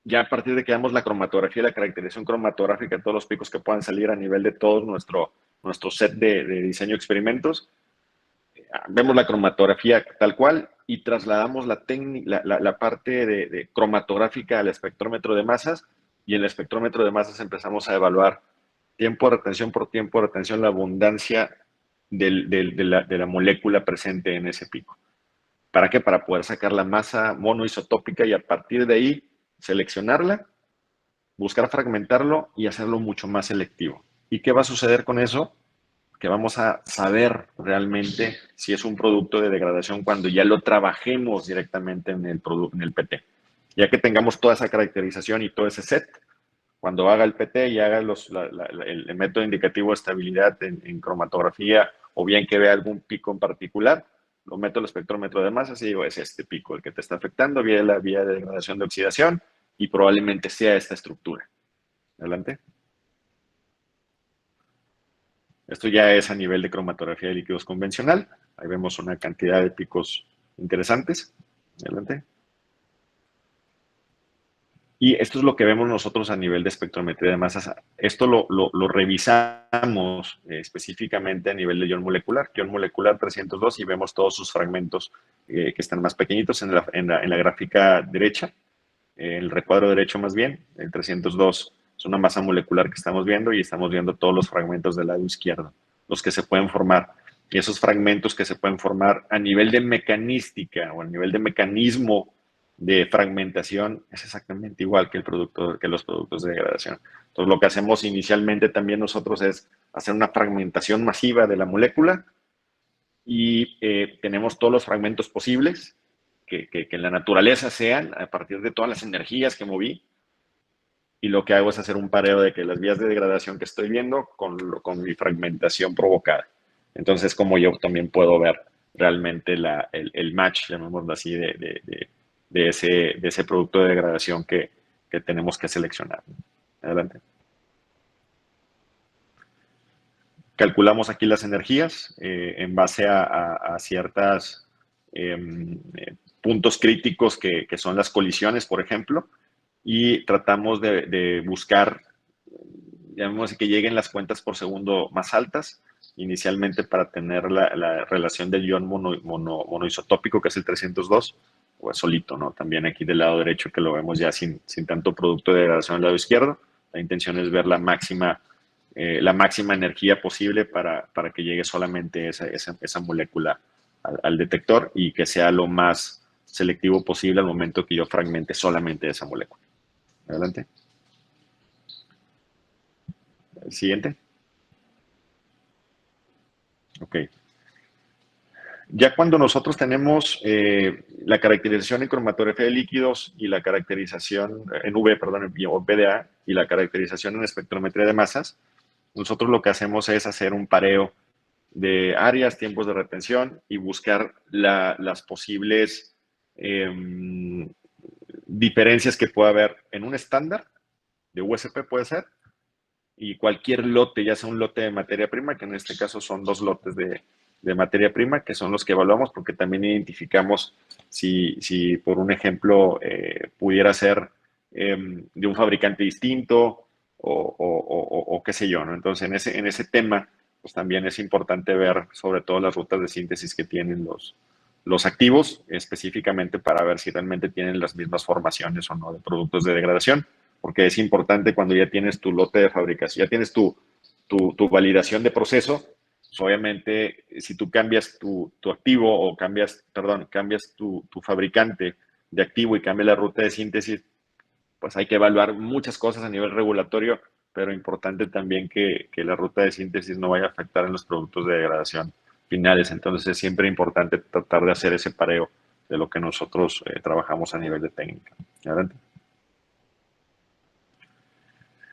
Ya a partir de que damos la cromatografía, la caracterización cromatográfica, todos los picos que puedan salir a nivel de todo nuestro set de diseño de experimentos, vemos la cromatografía tal cual y trasladamos la parte de cromatográfica al espectrómetro de masas y en el espectrómetro de masas empezamos a evaluar tiempo de retención por tiempo de retención, la abundancia de la molécula presente en ese pico. ¿Para qué? Para poder sacar la masa monoisotópica y a partir de ahí seleccionarla, buscar fragmentarlo y hacerlo mucho más selectivo. ¿Y qué va a suceder con eso? Que vamos a saber realmente si es un producto de degradación cuando ya lo trabajemos directamente en el PT. Ya que tengamos toda esa caracterización y todo ese set, cuando haga el PT y haga el método indicativo de estabilidad en cromatografía o bien que vea algún pico en particular, lo meto al espectrómetro de masas y digo, es este pico el que te está afectando, vía la vía de degradación de oxidación y probablemente sea esta estructura. Adelante. Esto ya es a nivel de cromatografía de líquidos convencional. Ahí vemos una cantidad de picos interesantes. Adelante. Y esto es lo que vemos nosotros a nivel de espectrometría de masas. Esto lo revisamos específicamente a nivel de ion molecular 302, y vemos todos sus fragmentos que están más pequeñitos en la gráfica derecha, el recuadro derecho más bien. El 302 es una masa molecular que estamos viendo y estamos viendo todos los fragmentos del lado izquierdo, los que se pueden formar. Y esos fragmentos que se pueden formar a nivel de mecanística o a nivel de mecanismo de fragmentación es exactamente igual que los productos de degradación. Entonces, lo que hacemos inicialmente también nosotros es hacer una fragmentación masiva de la molécula y tenemos todos los fragmentos posibles que en la naturaleza sean a partir de todas las energías que moví, y lo que hago es hacer un pareo de que las vías de degradación que estoy viendo con mi fragmentación provocada. Entonces, como yo también puedo ver realmente el match, llamémoslo así, de ese producto de degradación que tenemos que seleccionar. Adelante. Calculamos aquí las energías en base a ciertas puntos críticos que son las colisiones, por ejemplo, y tratamos de buscar, llamémoslo, que lleguen las cuentas por segundo más altas, inicialmente para tener la relación del ion monoisotópico, que es el 302, o solito, ¿no? También aquí del lado derecho, que lo vemos ya sin tanto producto de degradación al lado izquierdo. La intención es ver la máxima energía posible para que llegue solamente esa molécula al detector y que sea lo más selectivo posible al momento que yo fragmente solamente esa molécula. Adelante. El siguiente. Ok. Ya cuando nosotros tenemos la caracterización en cromatografía de líquidos y la caracterización en V, perdón, o PDA, y la caracterización en espectrometría de masas, nosotros lo que hacemos es hacer un pareo de áreas, tiempos de retención y buscar las posibles diferencias que pueda haber en un estándar de USP, puede ser, y cualquier lote, ya sea un lote de materia prima, que en este caso son 2 lotes de materia prima, que son los que evaluamos, porque también identificamos si por un ejemplo, pudiera ser de un fabricante distinto o qué sé yo, ¿no? Entonces, en ese tema, pues también es importante ver sobre todo las rutas de síntesis que tienen los activos, específicamente para ver si realmente tienen las mismas formaciones o no de productos de degradación, porque es importante cuando ya tienes tu lote de fabricación, ya tienes tu validación de proceso, pues obviamente si tú cambias tu activo o cambias tu fabricante de activo y cambias la ruta de síntesis, pues hay que evaluar muchas cosas a nivel regulatorio, pero importante también que la ruta de síntesis no vaya a afectar en los productos de degradación finales. Entonces es siempre importante tratar de hacer ese pareo de lo que nosotros trabajamos a nivel de técnica. ¿Adelante?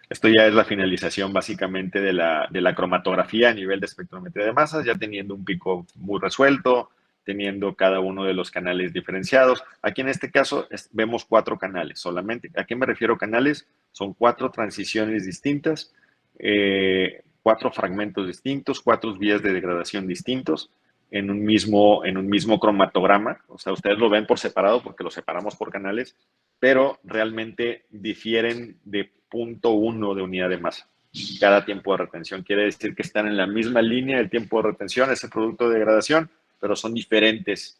Esto ya es la finalización básicamente de la cromatografía a nivel de espectrometría de masas, ya teniendo un pico muy resuelto, teniendo cada uno de los canales diferenciados. Aquí en este caso vemos 4 canales solamente. ¿A qué me refiero canales? Son 4 transiciones distintas, 4 fragmentos distintos, 4 vías de degradación distintos en un mismo cromatograma. O sea, ustedes lo ven por separado porque lo separamos por canales, pero realmente difieren de 0.1 de unidad de masa cada tiempo de retención. Quiere decir que están en la misma línea del tiempo de retención, ese producto de degradación, pero son diferentes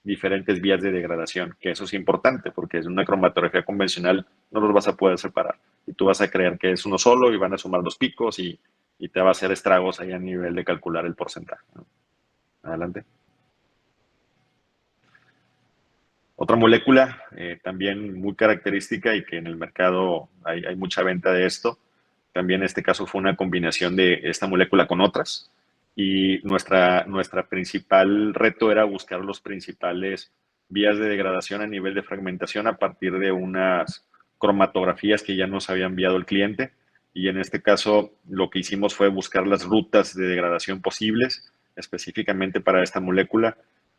vías de degradación, que eso es importante, porque en una cromatografía convencional no los vas a poder separar. Y tú vas a creer que es uno solo y van a sumar los picos y te va a hacer estragos ahí a nivel de calcular el porcentaje, ¿no? Adelante. Otra molécula también muy característica y que en el mercado hay mucha venta de esto. También en este caso fue una combinación de esta molécula con otras. Y nuestra principal reto era buscar los principales vías de degradación a nivel de fragmentación a partir de unas cromatografías que ya nos había enviado el cliente. Y en este caso lo que hicimos fue buscar las rutas de degradación posibles específicamente para esta molécula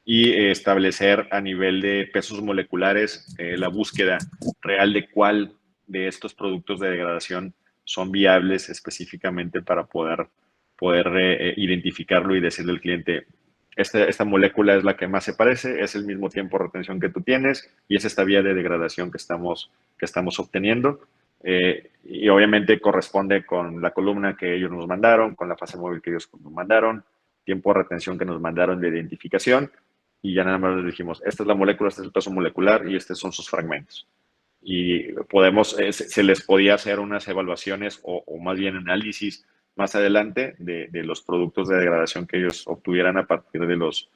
y establecer a nivel de pesos moleculares la búsqueda real de cuál de estos productos de degradación son viables específicamente para poder identificarlo y decirle al cliente, esta molécula es la que más se parece, es el mismo tiempo de retención que tú tienes y es esta vía de degradación que estamos obteniendo. Y obviamente corresponde con la columna que ellos nos mandaron, con la fase móvil que ellos nos mandaron, tiempo de retención que nos mandaron de identificación y ya nada más les dijimos, esta es la molécula, este es el peso molecular y estos son sus fragmentos. Y se les podía hacer unas evaluaciones o más bien análisis más adelante de los productos de degradación que ellos obtuvieran a partir de los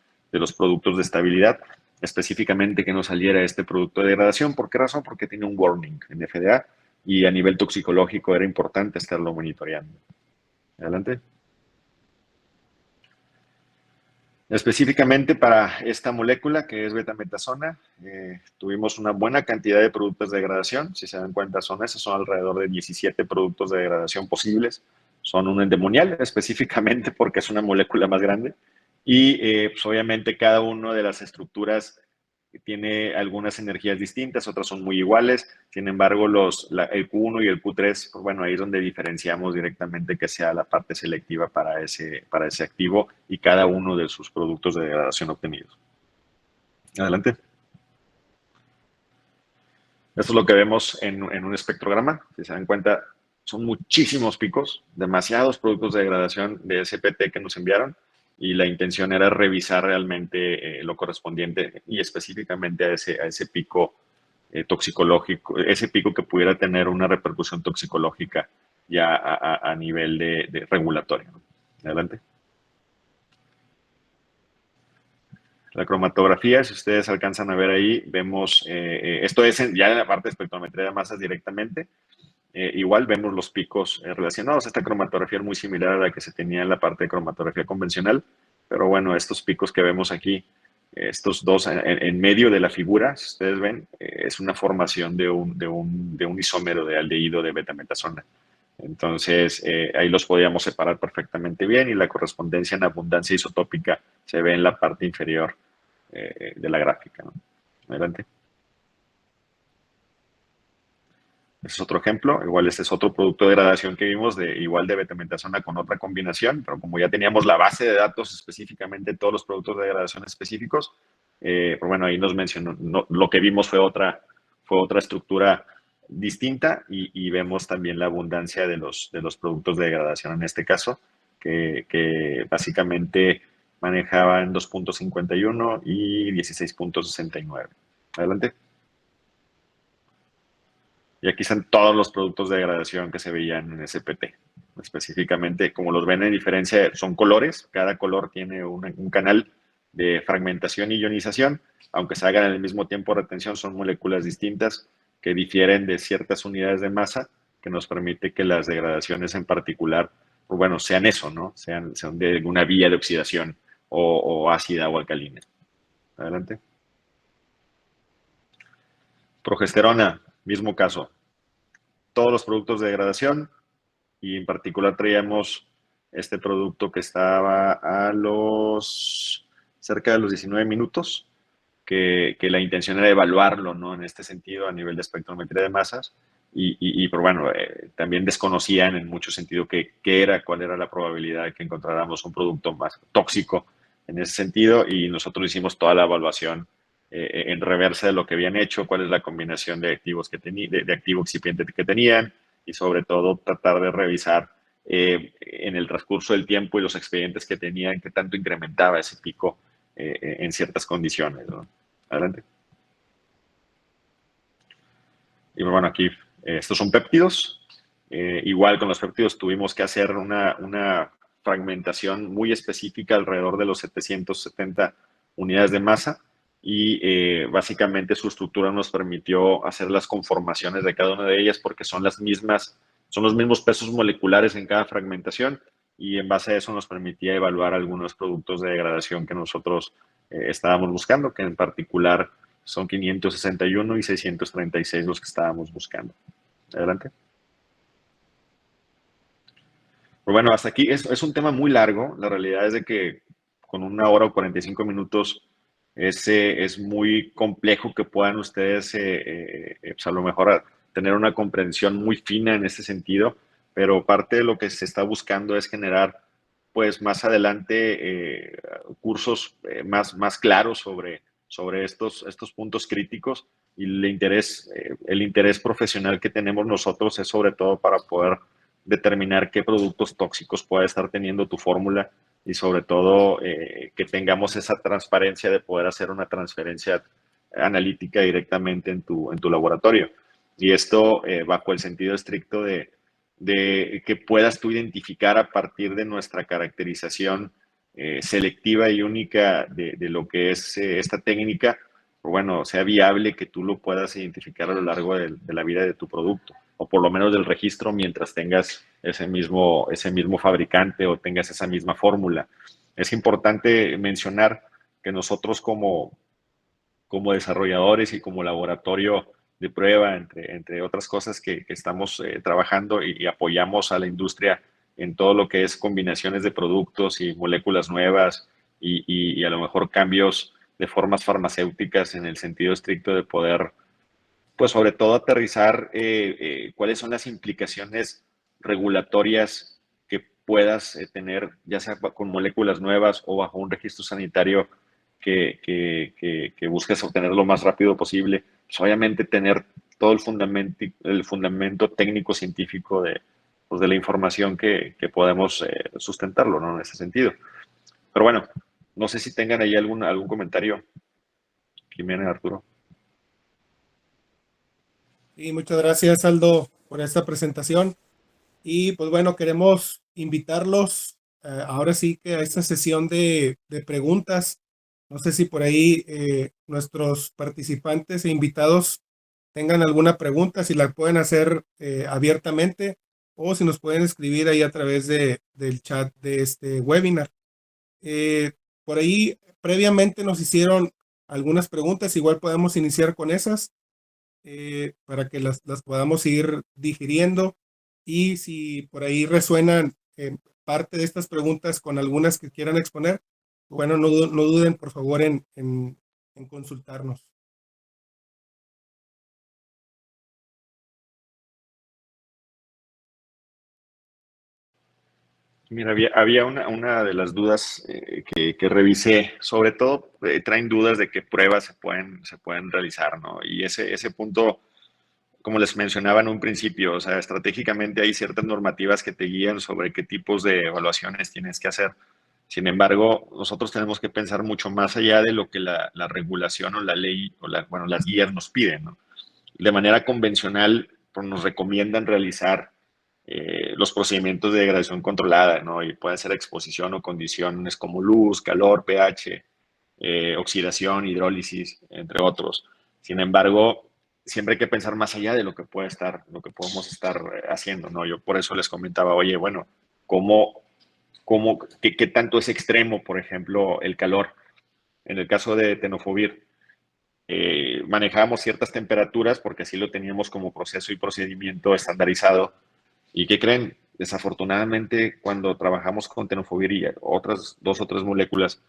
productos de estabilidad, específicamente que no saliera este producto de degradación. ¿Por qué razón? Porque tiene un warning en FDA y a nivel toxicológico era importante estarlo monitoreando. Adelante. Específicamente para esta molécula que es betametasona, tuvimos una buena cantidad de productos de degradación. Si se dan cuenta, son alrededor de 17 productos de degradación posibles. Son un endemonial específicamente porque es una molécula más grande. Y pues obviamente cada una de las estructuras tiene algunas energías distintas, otras son muy iguales. Sin embargo, el Q1 y el Q3, pues bueno, ahí es donde diferenciamos directamente que sea la parte selectiva para ese activo y cada uno de sus productos de degradación obtenidos. Adelante. Esto es lo que vemos en un espectrograma. Si se dan cuenta, son muchísimos picos, demasiados productos de degradación de SPT que nos enviaron y la intención era revisar realmente lo correspondiente y específicamente a ese pico toxicológico, ese pico que pudiera tener una repercusión toxicológica ya a nivel de regulatorio. Adelante. La cromatografía, si ustedes alcanzan a ver ahí, vemos, esto es ya en la parte de espectrometría de masas directamente. Igual vemos los picos relacionados. Esta cromatografía es muy similar a la que se tenía en la parte de cromatografía convencional. pero bueno, estos picos que vemos aquí, estos dos en medio de la figura, si ustedes ven, es una formación de un isómero de aldehído de betametasona. Entonces, ahí los podíamos separar perfectamente bien y la correspondencia en abundancia isotópica se ve en la parte inferior de la gráfica, ¿no? Adelante. Este es otro ejemplo. Igual este es otro producto de gradación que vimos, igual de betametasona con otra combinación, pero como ya teníamos la base de datos específicamente todos los productos de gradación específicos, pues bueno, ahí nos mencionó, no, lo que vimos fue otra estructura distinta y vemos también la abundancia de los productos de degradación en este caso, que básicamente manejaban 2.51 y 16.69. Adelante. Y aquí están todos los productos de degradación que se veían en SPT. Específicamente, como los ven en diferencia, son colores. Cada color tiene un canal de fragmentación y ionización. Aunque se hagan al mismo tiempo retención, son moléculas distintas que difieren de ciertas unidades de masa que nos permite que las degradaciones en particular, pues bueno, sean eso, ¿no? Sean de una vía de oxidación o ácida o alcalina. Adelante. Progesterona, mismo caso. Todos los productos de degradación y en particular traíamos este producto que estaba a cerca de los 19 minutos, que la intención era evaluarlo, ¿no? En este sentido, a nivel de espectrometría de masas, pero bueno, también desconocían en mucho sentido cuál era la probabilidad de que encontráramos un producto más tóxico en ese sentido, y nosotros hicimos toda la evaluación en reversa de lo que habían hecho, cuál es la combinación de activos de activo excipiente que tenían, y sobre todo tratar de revisar en el transcurso del tiempo y los expedientes que tenían, qué tanto incrementaba ese pico en ciertas condiciones, ¿no? Adelante. Y bueno, aquí estos son péptidos. Igual con los péptidos tuvimos que hacer una fragmentación muy específica alrededor de los 770 unidades de masa y básicamente su estructura nos permitió hacer las conformaciones de cada una de ellas porque son los mismos pesos moleculares en cada fragmentación y en base a eso nos permitía evaluar algunos productos de degradación que nosotros estábamos buscando, que en particular son 561 y 636 los que estábamos buscando. Adelante. Pues bueno, hasta aquí es un tema muy largo. La realidad es de que con 1 hora o 45 minutos es muy complejo que puedan ustedes, pues a lo mejor, tener una comprensión muy fina en este sentido, pero parte de lo que se está buscando es generar, pues más adelante, cursos más claros sobre estos puntos críticos y el interés profesional que tenemos nosotros es sobre todo para poder determinar qué productos tóxicos puede estar teniendo tu fórmula y sobre todo que tengamos esa transparencia de poder hacer una transferencia analítica directamente en tu laboratorio. Y esto bajo el sentido estricto de que puedas tú identificar a partir de nuestra caracterización selectiva y única de lo que es esta técnica, bueno, sea viable que tú lo puedas identificar a lo largo de la vida de tu producto, o por lo menos del registro mientras tengas ese mismo fabricante o tengas esa misma fórmula. Es importante mencionar que nosotros como desarrolladores y como laboratorio de prueba, entre otras cosas que estamos trabajando y apoyamos a la industria en todo lo que es combinaciones de productos y moléculas nuevas y a lo mejor cambios de formas farmacéuticas en el sentido estricto de poder, pues sobre todo aterrizar cuáles son las implicaciones regulatorias que puedas tener, ya sea con moléculas nuevas o bajo un registro sanitario que busques obtener lo más rápido posible. Pues obviamente tener todo el fundamento técnico científico pues de la información que podemos sustentarlo, ¿no? En ese sentido. Pero bueno, no sé si tengan ahí algún comentario, Jimena, Arturo. Y muchas gracias, Aldo, por esta presentación. Y pues bueno, queremos invitarlos ahora sí que a esta sesión de preguntas. No sé si por ahí nuestros participantes e invitados tengan alguna pregunta, si la pueden hacer abiertamente o si nos pueden escribir ahí a través del chat de este webinar. por ahí previamente nos hicieron algunas preguntas, igual podemos iniciar con esas para que las podamos ir digiriendo y si por ahí resuenan parte de estas preguntas con algunas que quieran exponer, bueno, no duden por favor en consultarnos. Mira, había una de las dudas que revisé, sobre todo traen dudas de qué pruebas se pueden realizar, ¿no? Y ese punto, como les mencionaba en un principio, o sea, estratégicamente hay ciertas normativas que te guían sobre qué tipos de evaluaciones tienes que hacer. Sin embargo, nosotros tenemos que pensar mucho más allá de lo que la regulación o la ley o bueno, las guías nos piden, ¿no? De manera convencional, pues, nos recomiendan realizar los procedimientos de degradación controlada, ¿no? Y pueden ser exposición o condiciones como luz, calor, pH, oxidación, hidrólisis, entre otros. Sin embargo, siempre hay que pensar más allá de lo que podemos estar haciendo, ¿no? Yo por eso les comentaba, oye, bueno, ¿cómo, qué tanto es extremo, por ejemplo, el calor? En el caso de tenofovir, manejábamos ciertas temperaturas porque así lo teníamos como proceso y procedimiento estandarizado. ¿Y qué creen? Desafortunadamente, cuando trabajamos con tenofovir y otras 2 o 3 moléculas,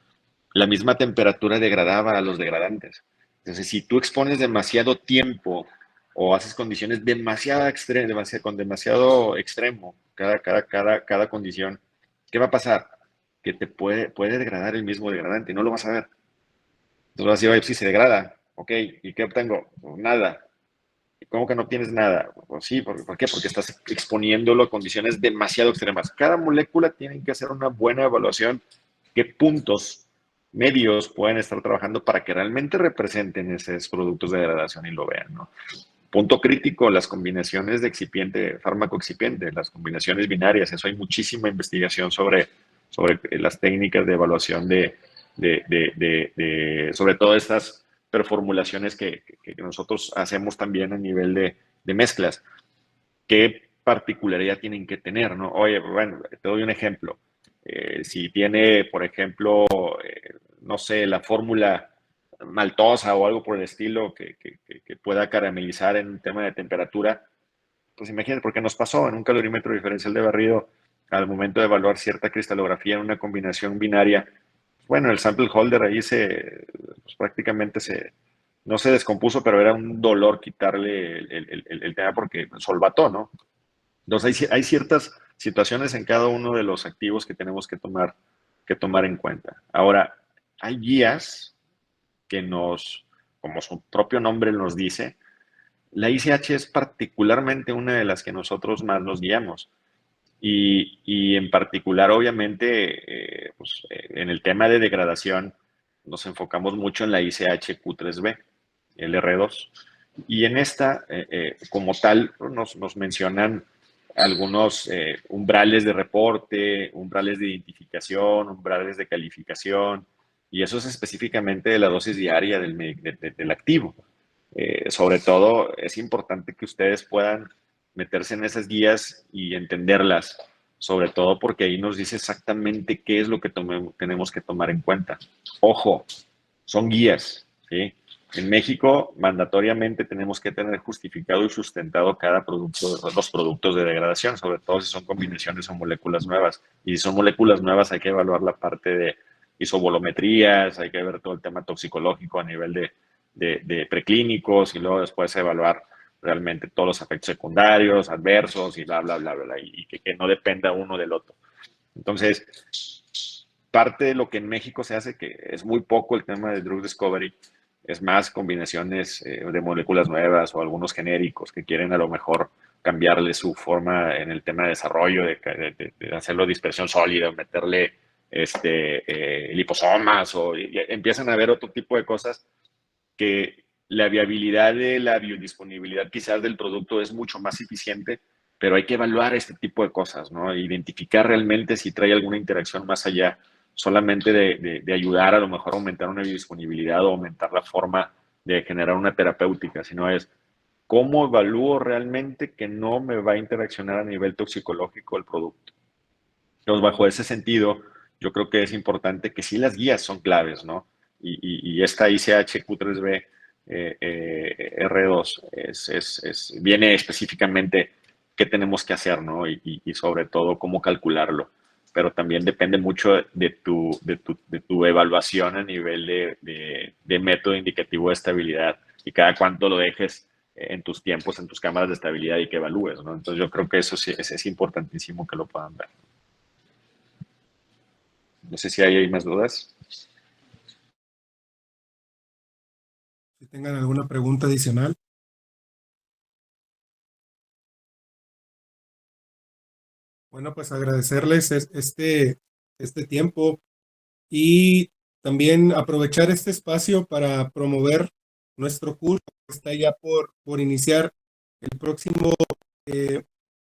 la misma temperatura degradaba a los degradantes. Entonces, si tú expones demasiado tiempo o haces condiciones con demasiado extremo cada condición, ¿qué va a pasar? Que te puede degradar el mismo degradante y no lo vas a ver. Entonces vas a decir, oye, sí se degrada, ok, ¿y qué obtengo? Pues nada. ¿Cómo que no tienes nada? Pues sí, ¿por qué? Porque estás exponiéndolo a condiciones demasiado extremas. Cada molécula tiene que hacer una buena evaluación. ¿Qué puntos medios pueden estar trabajando para que realmente representen esos productos de degradación y lo vean, ¿no? Punto crítico, las combinaciones de excipiente, fármaco excipiente, las combinaciones binarias. Eso hay muchísima investigación sobre las técnicas de evaluación sobre todo estas performulaciones que nosotros hacemos también a nivel de mezclas. ¿Qué particularidad tienen que tener, no? Oye, bueno, te doy un ejemplo. Si tiene, por ejemplo, no sé, la fórmula maltosa o algo por el estilo que pueda caramelizar en un tema de temperatura, pues imagínate, porque nos pasó en un calorímetro diferencial de barrido al momento de evaluar cierta cristalografía en una combinación binaria. Bueno, el sample holder ahí pues prácticamente no se descompuso, pero era un dolor quitarle el tema porque solvató, ¿no? Entonces hay ciertas situaciones en cada uno de los activos que tenemos que tomar en cuenta. Ahora, hay guías que como su propio nombre nos dice, la ICH es particularmente una de las que nosotros más nos guiamos. Y en particular, obviamente, pues, en el tema de degradación, nos enfocamos mucho en la ICH Q3B, el R2. Y en esta, como tal, nos mencionan algunos umbrales de reporte, umbrales de identificación, umbrales de calificación, y eso es específicamente de la dosis diaria del activo. Sobre todo, es importante que ustedes puedan meterse en esas guías y entenderlas, sobre todo porque ahí nos dice exactamente qué es lo que tenemos que tomar en cuenta. Ojo, son guías, ¿sí? En México, mandatoriamente tenemos que tener justificado y sustentado cada producto, los productos de degradación, sobre todo si son combinaciones o moléculas nuevas. Y si son moléculas nuevas, hay que evaluar la parte de isobolometrías, hay que ver todo el tema toxicológico a nivel de preclínicos y luego después evaluar realmente todos los efectos secundarios, adversos y bla, bla, bla, bla, y que no dependa uno del otro. Entonces, parte de lo que en México se hace, que es muy poco el tema de drug discovery, es más combinaciones de moléculas nuevas o algunos genéricos que quieren a lo mejor cambiarle su forma en el tema de desarrollo, de hacerlo dispersión sólida, meterle liposomas y empiezan a ver otro tipo de cosas que la viabilidad de la biodisponibilidad quizás del producto es mucho más eficiente, pero hay que evaluar este tipo de cosas, ¿no? Identificar realmente si trae alguna interacción más allá solamente de ayudar a lo mejor a aumentar una biodisponibilidad o aumentar la forma de generar una terapéutica, sino es cómo evalúo realmente que no me va a interaccionar a nivel toxicológico el producto. Entonces, bajo ese sentido, yo creo que es importante que sí las guías son claves, ¿no? Y esta ICH Q3B R2 viene específicamente qué tenemos que hacer, ¿no? Y sobre todo cómo calcularlo. Pero también depende mucho de tu evaluación a nivel de método indicativo de estabilidad y cada cuánto lo dejes en tus tiempos, en tus cámaras de estabilidad y que evalúes, ¿no? Entonces yo creo que eso sí es importantísimo que lo puedan ver. No sé si hay más dudas. Si tengan alguna pregunta adicional. Bueno, pues agradecerles este tiempo y también aprovechar este espacio para promover nuestro curso que está ya por iniciar el próximo eh,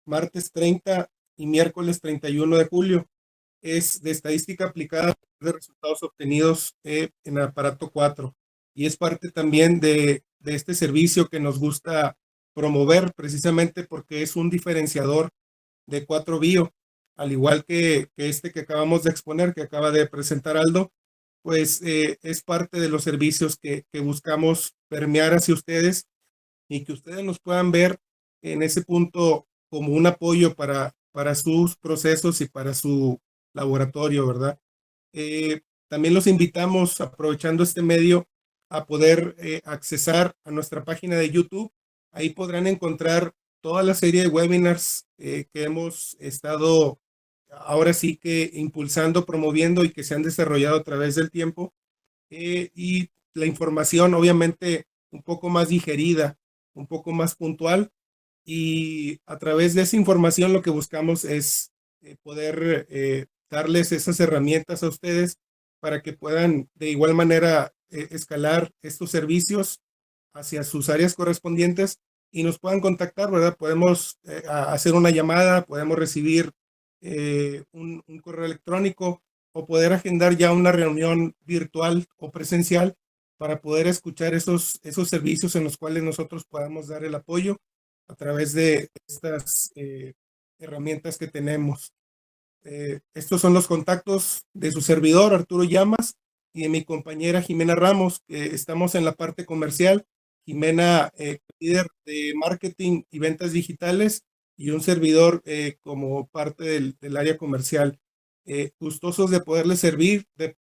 martes 30 y miércoles 31 de julio. Es de estadística aplicada de resultados obtenidos en aparato 4 y es parte también de este servicio que nos gusta promover precisamente porque es un diferenciador de 4 Bio, al igual que este que acabamos de exponer, que acaba de presentar Aldo, pues es parte de los servicios que buscamos permear hacia ustedes y que ustedes nos puedan ver en ese punto como un apoyo para sus procesos y para su laboratorio, ¿verdad? También los invitamos, aprovechando este medio, a poder accesar a nuestra página de YouTube. Ahí podrán encontrar toda la serie de webinars que hemos estado ahora sí que impulsando, promoviendo y que se han desarrollado a través del tiempo. Y la información obviamente un poco más digerida, un poco más puntual. Y a través de esa información lo que buscamos es poder darles esas herramientas a ustedes para que puedan de igual manera escalar estos servicios hacia sus áreas correspondientes y nos puedan contactar, ¿verdad? Podemos hacer una llamada, podemos recibir un correo electrónico o poder agendar ya una reunión virtual o presencial para poder escuchar esos servicios en los cuales nosotros podamos dar el apoyo a través de estas herramientas que tenemos. Estos son los contactos de su servidor, Arturo Llamas, y de mi compañera Jimena Ramos, que estamos en la parte comercial. Jimena, líder de marketing y ventas digitales, y un servidor como parte del área comercial. Gustosos de poderles servir, de